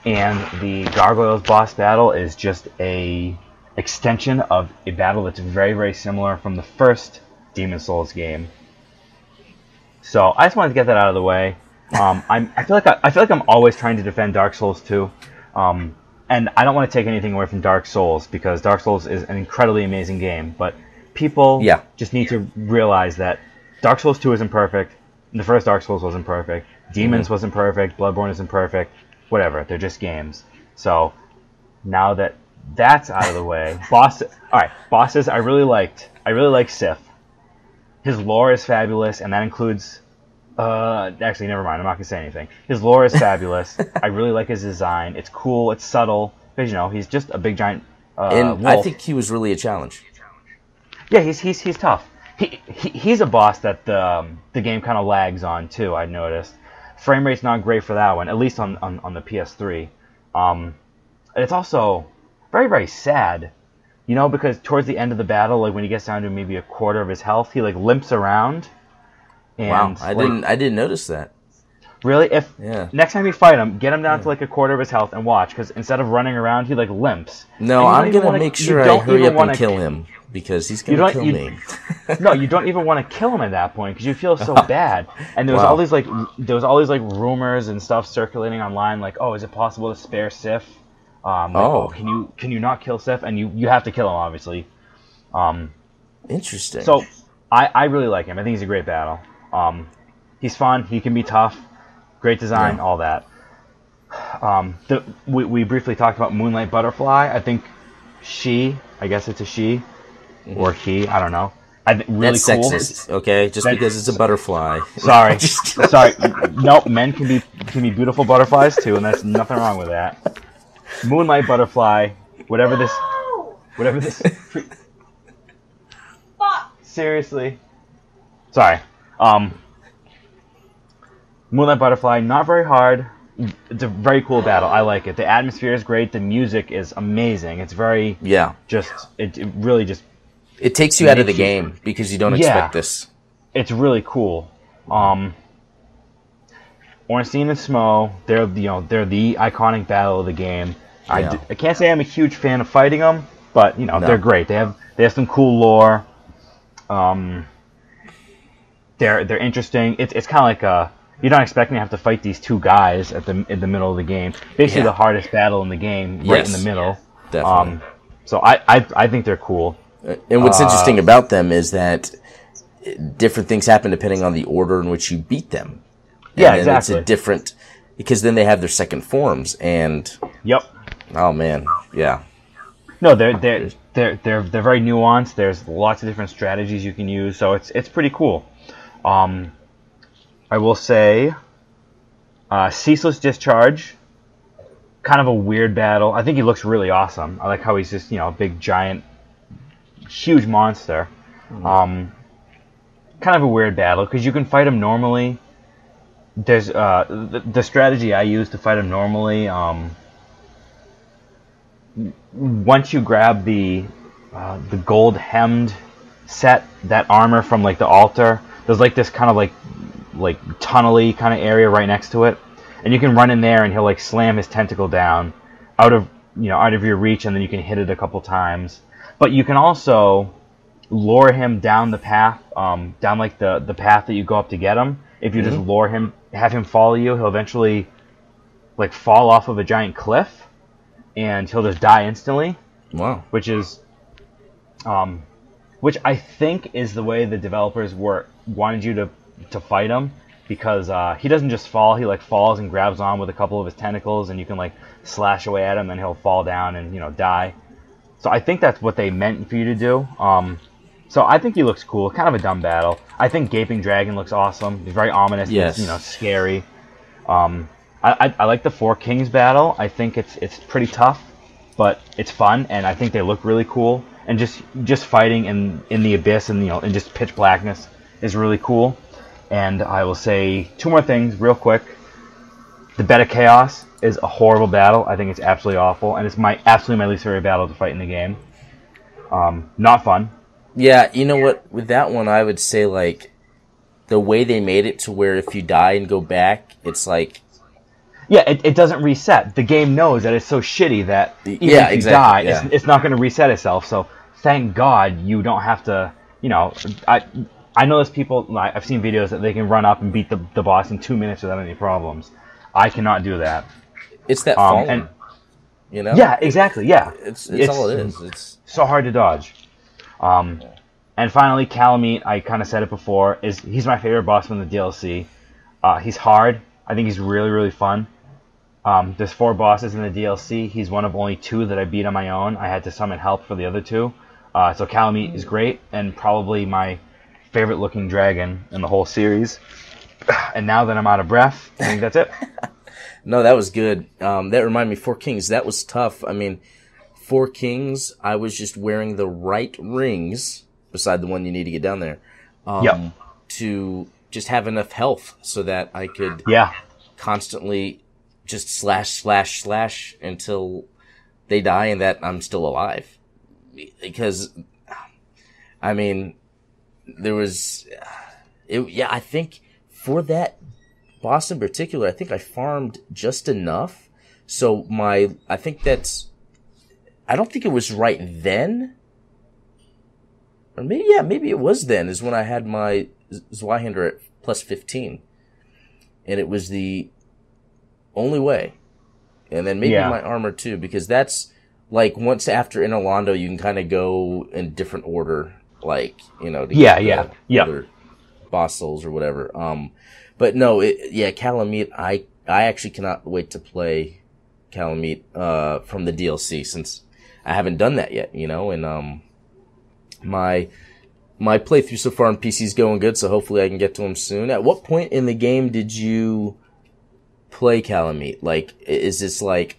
and the Gargoyles boss battle is just a extension of a battle that's very, very similar from the first Demon Souls game. So I just wanted to get that out of the way. I feel like I'm always trying to defend Dark Souls 2, and I don't want to take anything away from Dark Souls because Dark Souls is an incredibly amazing game. But people just need to realize that Dark Souls 2 isn't perfect. The first Dark Souls wasn't perfect. Demons wasn't perfect. Bloodborne isn't perfect. Whatever, they're just games. So now that that's out of the way, bosses. I really liked Sif. His lore is fabulous, and that includes. Actually, never mind. I'm not gonna say anything. His lore is fabulous. I really like his design. It's cool. It's subtle. Because he's just a big giant. And wolf. I think he was really a challenge. Yeah, he's tough. He's a boss that the game kind of lags on too. I noticed. Frame rate's not great for that one, at least on the PS3. And it's also very, very sad, because towards the end of the battle, like when he gets down to maybe a quarter of his health, he like limps around. And, wow, I didn't notice that. Really? Next time you fight him, get him down to like a quarter of his health and watch, because instead of running around, he like limps. No, I'm gonna make sure I hurry up and kill him because he's gonna kill me. No, you don't even want to kill him at that point because you feel so bad. And there was all these rumors and stuff circulating online, like, oh, is it possible to spare Sif? Can you not kill Sif? And you have to kill him, obviously. Interesting. So I really like him. I think he's a great battle. He's fun. He can be tough. Great design. All that. We briefly talked about Moonlight Butterfly. I think I guess it's a she, or he. I don't know. Really That's cool. sexist, okay? Just because it's a butterfly. Sorry. Sorry. Nope. Men can be beautiful butterflies too, and there's nothing wrong with that. Moonlight Butterfly. Whatever this. Seriously. Sorry. Moonlight Butterfly, not very hard. It's a very cool battle. I like it. The atmosphere is great. The music is amazing. It's very it really just it takes you out of the game because you don't expect this. It's really cool. Ornstein and Smo, they're the iconic battle of the game. I can't say I'm a huge fan of fighting them, but they're great. They have some cool lore. they're interesting. It's kind of like you're not expecting to have to fight these two guys in the middle of the game. Basically, the hardest battle in the game, right in the middle. Definitely. So I think they're cool. And what's interesting about them is that different things happen depending on the order in which you beat them. Yeah, exactly. It's a different, because then they have their second forms, and oh man, yeah. No, they're very nuanced. There's lots of different strategies you can use, so it's pretty cool. I will say, Ceaseless Discharge, kind of a weird battle. I think he looks really awesome. I like how he's just a big giant, huge monster. Kind of a weird battle because you can fight him normally. There's the strategy I use to fight him normally. Once you grab the gold hemmed set, that armor from like the altar, there's like this kind of like tunnely kind of area right next to it, and you can run in there and he'll like slam his tentacle down out of your reach, and then you can hit it a couple times. But you can also lure him down the path, down like the path that you go up to get him. If you just lure him, have him follow you, he'll eventually like fall off of a giant cliff, and he'll just die instantly. Wow. Which I think is the way the developers wanted you to fight him, because he doesn't just fall. He like falls and grabs on with a couple of his tentacles, and you can like slash away at him, and he'll fall down and die. So I think that's what they meant for you to do. So I think he looks cool. Kind of a dumb battle. I think Gaping Dragon looks awesome. He's very ominous. Yes. It's, scary. I like the Four Kings battle. I think it's pretty tough, but it's fun, and I think they look really cool. And just fighting in the abyss and in just pitch blackness is really cool. And I will say two more things real quick. The Bed of Chaos is a horrible battle. I think it's absolutely awful, and it's absolutely my least favorite battle to fight in the game. Not fun. Yeah, you know what? With that one, I would say like the way they made it to where if you die and go back, it's like. Yeah, it doesn't reset. The game knows that it's so shitty that even if you die, it's not going to reset itself. So thank God you don't have to. I know there's people. I've seen videos that they can run up and beat the boss in 2 minutes without any problems. I cannot do that. It's that falling, Yeah, exactly. Yeah, it's all it is. It's so hard to dodge. And finally, Calamite. I kind of said it before. He's my favorite boss from the DLC. He's hard. I think he's really, really fun. There's 4 bosses in the DLC. He's one of only 2 that I beat on my own. I had to summon help for the other 2. So Calamite is great, and probably my favorite looking dragon in the whole series. And now that I'm out of breath, I think that's it. No, that was good. That reminded me, Four Kings, that was tough. I mean, Four Kings, I was just wearing the right rings, beside the one you need to get down there, to just have enough health so that I could constantly just slash until they die and that I'm still alive. Because, I mean, there was, I think for that boss in particular, I think I farmed just enough. So I don't think it was right then. Or maybe it was then, is when I had my Zweihander at plus 15. And it was the only way. And then maybe my armor too, because that's like once after Inorlando, you can kind of go in different order, like, to get other boss souls or whatever. But no, Calamite, I actually cannot wait to play Calamite from the DLC, since I haven't done that yet, and my playthrough so far on PC is going good, so hopefully I can get to him soon. At what point in the game did you play Calamite? Like, is this like...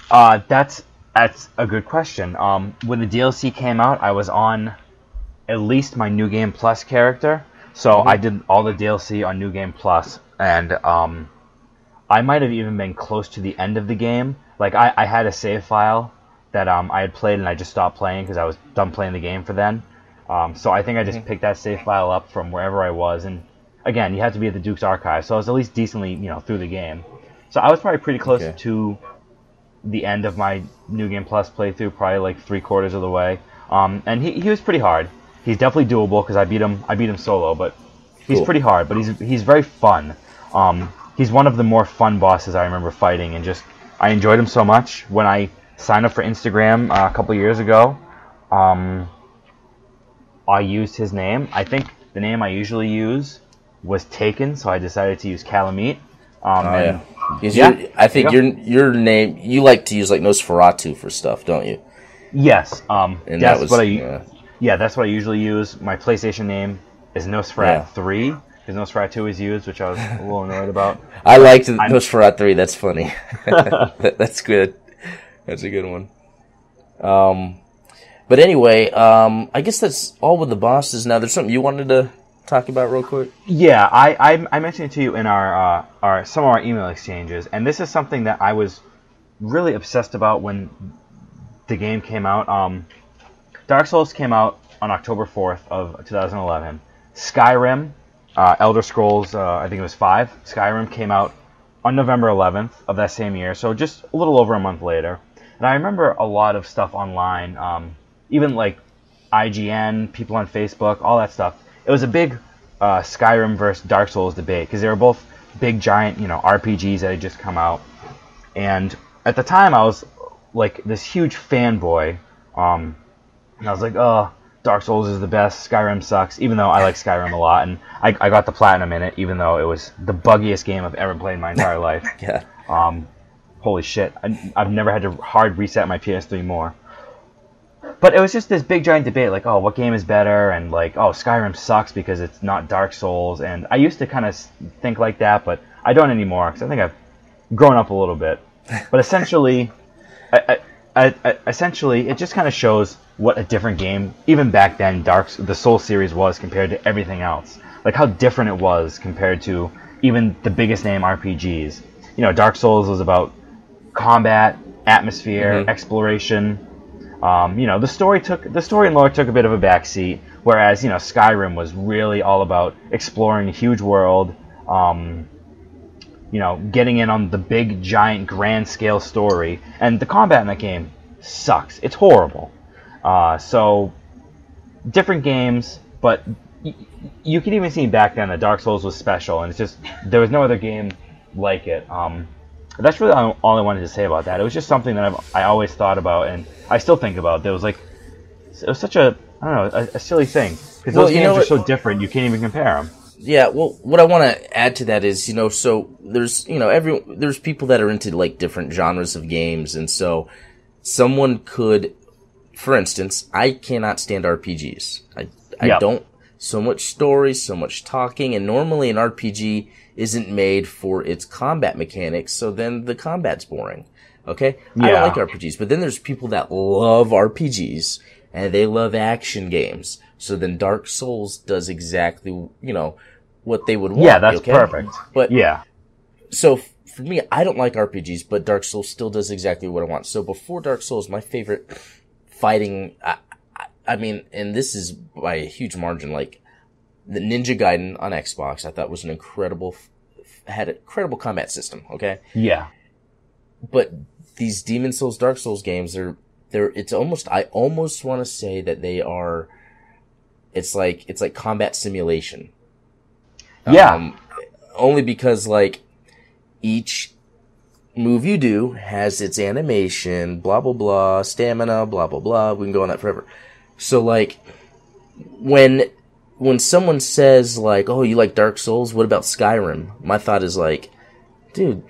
That's a good question. When the DLC came out, I was on at least my New Game Plus character, so I did all the DLC on New Game Plus, and I might have even been close to the end of the game. Like, I had a save file that I had played, and I just stopped playing because I was done playing the game for then. So I think I just picked that save file up from wherever I was, and again, you have to be at the Duke's Archive, so I was at least decently, through the game. So I was probably pretty close to the end of my New Game Plus playthrough, probably like 3/4 of the way. And he was pretty hard. He's definitely doable because I beat him solo, but He's Cool. pretty hard, but he's very fun. He's one of the more fun bosses I remember fighting, and just I enjoyed him so much. When I signed up for Instagram a couple years ago, I used his name. I think the name I usually use was taken, so I decided to use Calamite. I think your name, you like to use like Nosferatu for stuff, don't you? Yes. And that's what that's what I usually use. My PlayStation name is Nosferatu 3, because Nosferatu is used, which I was a little annoyed about. I liked Nosferatu 3. That's funny. That's good. That's a good one. But anyway, I guess that's all with the bosses. Now, there's something you wanted to talk about real quick? Yeah, I mentioned it to you in our some of our email exchanges, and this is something that I was really obsessed about when the game came out. Dark Souls came out on October 4th of 2011. Skyrim, Elder Scrolls, I think it was 5. Skyrim came out on November 11th of that same year, so just a little over a month later. And I remember a lot of stuff online, even like IGN, people on Facebook, all that stuff. It was a big Skyrim versus Dark Souls debate, because they were both big, giant, RPGs that had just come out. And at the time, I was like this huge fanboy, and I was like, oh, Dark Souls is the best, Skyrim sucks, even though I like Skyrim a lot, and I got the platinum in it, even though it was the buggiest game I've ever played in my entire life. Yeah. Holy shit, I've never had to hard reset my PS3 more. But it was just this big giant debate, like, oh, what game is better, and like, oh, Skyrim sucks because it's not Dark Souls, and I used to kind of think like that, but I don't anymore, because I think I've grown up a little bit. But essentially, it just kind of shows what a different game, even back then, the Souls series was compared to everything else. Like how different it was compared to even the biggest name RPGs. Dark Souls was about combat, atmosphere, exploration. The story and lore took a bit of a backseat, whereas Skyrim was really all about exploring a huge world, getting in on the big, giant, grand scale story, and the combat in that game sucks. It's horrible. So different games, but you can even see back then that Dark Souls was special, and it's just there was no other game like it. That's really all I wanted to say about that. It was just something that I always thought about, and I still think about. It was such a silly thing, because those games are so different you can't even compare them. Yeah, well, what I want to add to that is, so there's there's people that are into like different genres of games, and so someone could, for instance, I cannot stand RPGs. I don't. So much story, so much talking, and normally an RPG isn't made for its combat mechanics, so then the combat's boring. Okay? Yeah. I don't like RPGs, but then there's people that love RPGs, and they love action games. So then Dark Souls does exactly, what they would want. Yeah, that's perfect. But so for me, I don't like RPGs, but Dark Souls still does exactly what I want. So before Dark Souls, my favorite fighting, I mean, and this is by a huge margin, like the Ninja Gaiden on Xbox, I thought was had an incredible combat system. Okay. Yeah. But these Demon Souls, Dark Souls games, it's almost, I almost want to say that they are, it's like combat simulation. Yeah. Only because like each move you do has its animation, blah, blah, blah, stamina, blah, blah, blah. We can go on that forever. So like when someone says like, oh, you like Dark Souls, what about Skyrim? My thought is like, dude,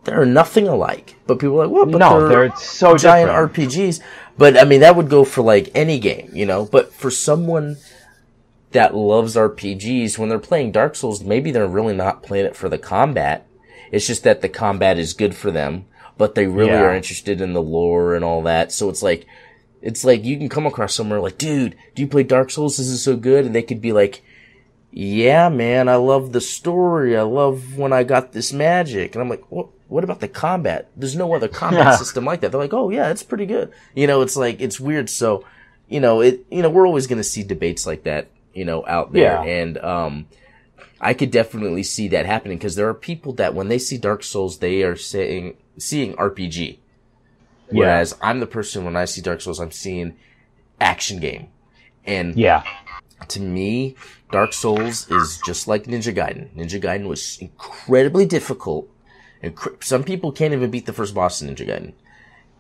they're nothing alike. But people are like, what? But no, they're so giant different. RPGs. But I mean, that would go for like any game, But for someone that loves RPGs, when they're playing Dark Souls, maybe they're really not playing it for the combat. It's just that the combat is good for them, but they really are interested in the lore and all that. So it's like you can come across somewhere like, dude, do you play Dark Souls? This is so good. And they could be like, yeah, man, I love the story. I love when I got this magic. And I'm like, what about the combat? There's no other combat system like that. They're like, oh yeah, it's pretty good. It's like, it's weird. So, we're always going to see debates like that, out there. Yeah. And, I could definitely see that happening, because there are people that when they see Dark Souls, they are seeing RPG. Whereas I'm the person, when I see Dark Souls, I'm seeing action game. And to me, Dark Souls is just like Ninja Gaiden. Ninja Gaiden was incredibly difficult. And some people can't even beat the first boss in Ninja Gaiden.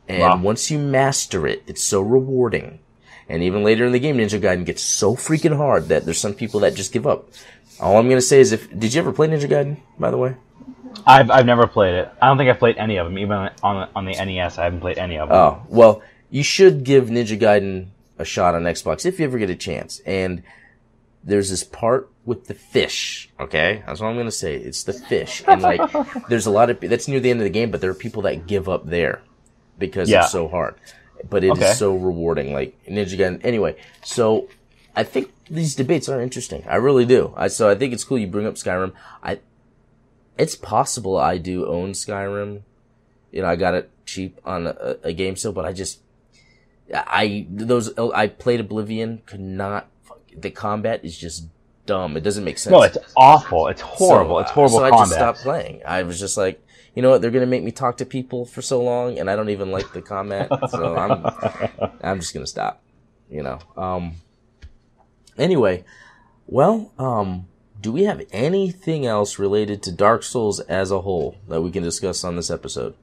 And once you master it, it's so rewarding. And even later in the game, Ninja Gaiden gets so freaking hard that there's some people that just give up. All I'm going to say is, did you ever play Ninja Gaiden, by the way? I've never played it. I don't think I've played any of them. Even on the NES, I haven't played any of them. Oh, well, you should give Ninja Gaiden a shot on Xbox if you ever get a chance. And there's this part with the fish, okay? That's all I'm going to say. It's the fish. And, like, there's a lot of... That's near the end of the game, but there are people that give up there because it's so hard. But it is so rewarding, like Ninja Gaiden. Anyway, so I think these debates are interesting. I really do. So I think it's cool you bring up Skyrim. It's possible I do own Skyrim. You know, I got it cheap on a game sale, but I played Oblivion, could not... The combat is just dumb. It doesn't make sense. No, it's awful. It's horrible. It's horrible combat. So I just stopped playing. I was just like, you know what? They're going to make me talk to people for so long, and I don't even like the combat. So I'm just going to stop, you know. Anyway, well, do we have anything else related to Dark Souls as a whole that we can discuss on this episode?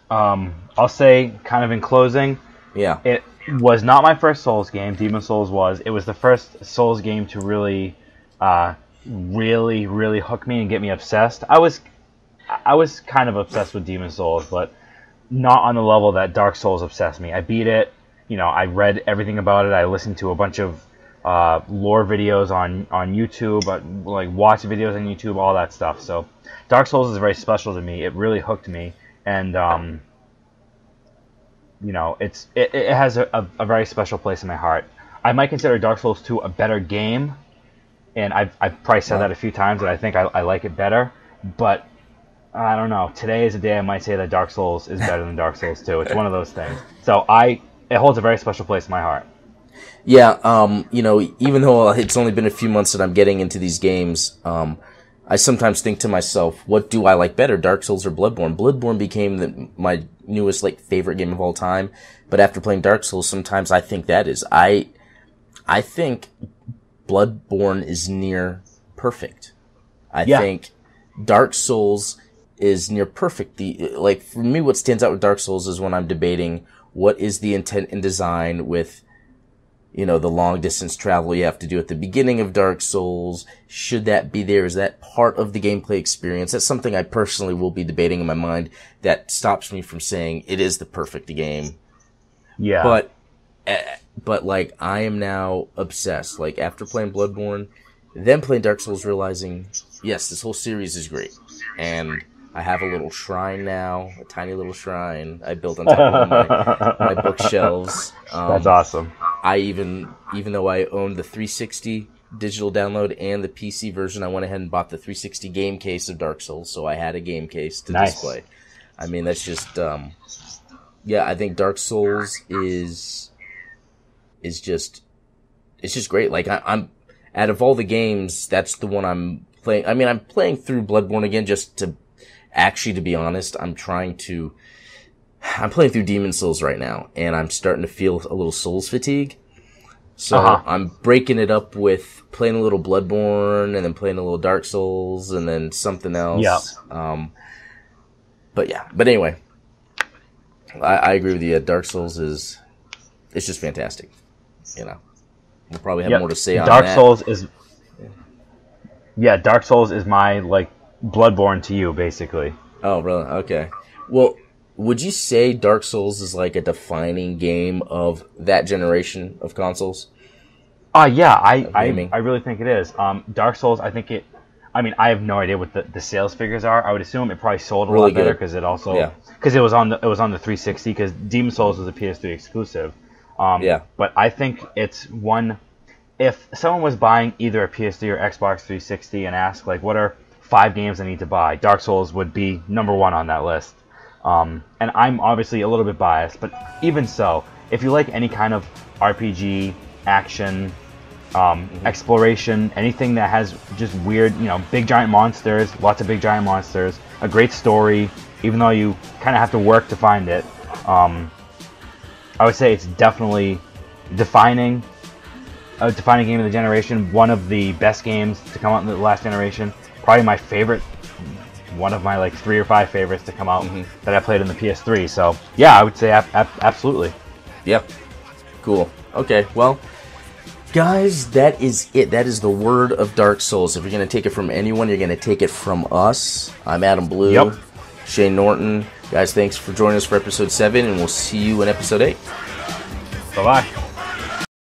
I'll say, kind of in closing, it was not my first Souls game. Demon Souls was. It was the first Souls game to really hook me and get me obsessed. I was kind of obsessed with Demon Souls, but not on the level that Dark Souls obsessed me. I beat it. You know, I read everything about it. I listened to a bunch of lore videos on YouTube, like watch videos on YouTube, all that stuff. So Dark Souls is very special to me. It really hooked me, and you know, it has a very special place in my heart. I might consider Dark Souls 2 a better game, and I've probably said that a few times, that I think I like it better, but I don't know. Today is a day I might say that Dark Souls is better than Dark Souls 2. It's one of those things. So it holds a very special place in my heart. Yeah, you know, even though it's only been a few months that I'm getting into these games, I sometimes think to myself, what do I like better, Dark Souls or Bloodborne? Bloodborne became my newest, like, favorite game of all time, but after playing Dark Souls, sometimes I think that is. I think Bloodborne is near perfect. I think Dark Souls is near perfect. Like, for me, what stands out with Dark Souls is when I'm debating what is the intent and design with, you know, the long distance travel you have to do at the beginning of Dark Souls. Should that be there? Is that part of the gameplay experience? That's something I personally will be debating in my mind that stops me from saying it is the perfect game. Yeah. But like, I am now obsessed. Like, after playing Bloodborne, then playing Dark Souls, realizing, yes, this whole series is great. And I have a little shrine now, a tiny little shrine I built on top of my bookshelves. That's awesome. I even though I owned the 360 digital download and the PC version, I went ahead and bought the 360 game case of Dark Souls, so I had a game case to display. I mean, that's just, I think Dark Souls is just, it's just great. Like, I'm out of all the games, that's the one I'm playing. I mean, I'm playing through Bloodborne again just to be honest, I'm playing through Demon Souls right now, and I'm starting to feel a little Souls fatigue. So I'm breaking it up with playing a little Bloodborne, and then playing a little Dark Souls, and then something else. Yeah. But anyway, I agree with you. Dark Souls it's just fantastic. You know, we'll probably have more to say on that. Dark Souls is my, like, Bloodborne to you, basically. Oh, really? Okay. Well, would you say Dark Souls is like a defining game of that generation of consoles? Yeah, I really think it is. Dark Souls, I think I have no idea what the sales figures are. I would assume it probably sold a lot better because it also because it was on the 360, because Demon Souls was a PS3 exclusive. But I think it's one. If someone was buying either a PS3 or Xbox 360 and asked, like, what are 5 games I need to buy, Dark Souls would be number 1 on that list. And I'm obviously a little bit biased, but even so, if you like any kind of RPG, action, exploration, anything that has just weird, you know, big giant monsters, lots of big giant monsters, a great story, even though you kind of have to work to find it, I would say it's definitely defining. a defining game of the generation, one of the best games to come out in the last generation, probably my favorite, one of my like 3 or 5 favorites to come out that I played in the PS3. So yeah, I would say absolutely. Yep. Cool. Okay, well, guys, that is it. That is the word of Dark Souls. If you're going to take it from anyone, you're going to take it from us. I'm Adam Blue. Yep. Shane Norton. Guys, thanks for joining us for episode 7, and we'll see you in episode 8. Bye-bye.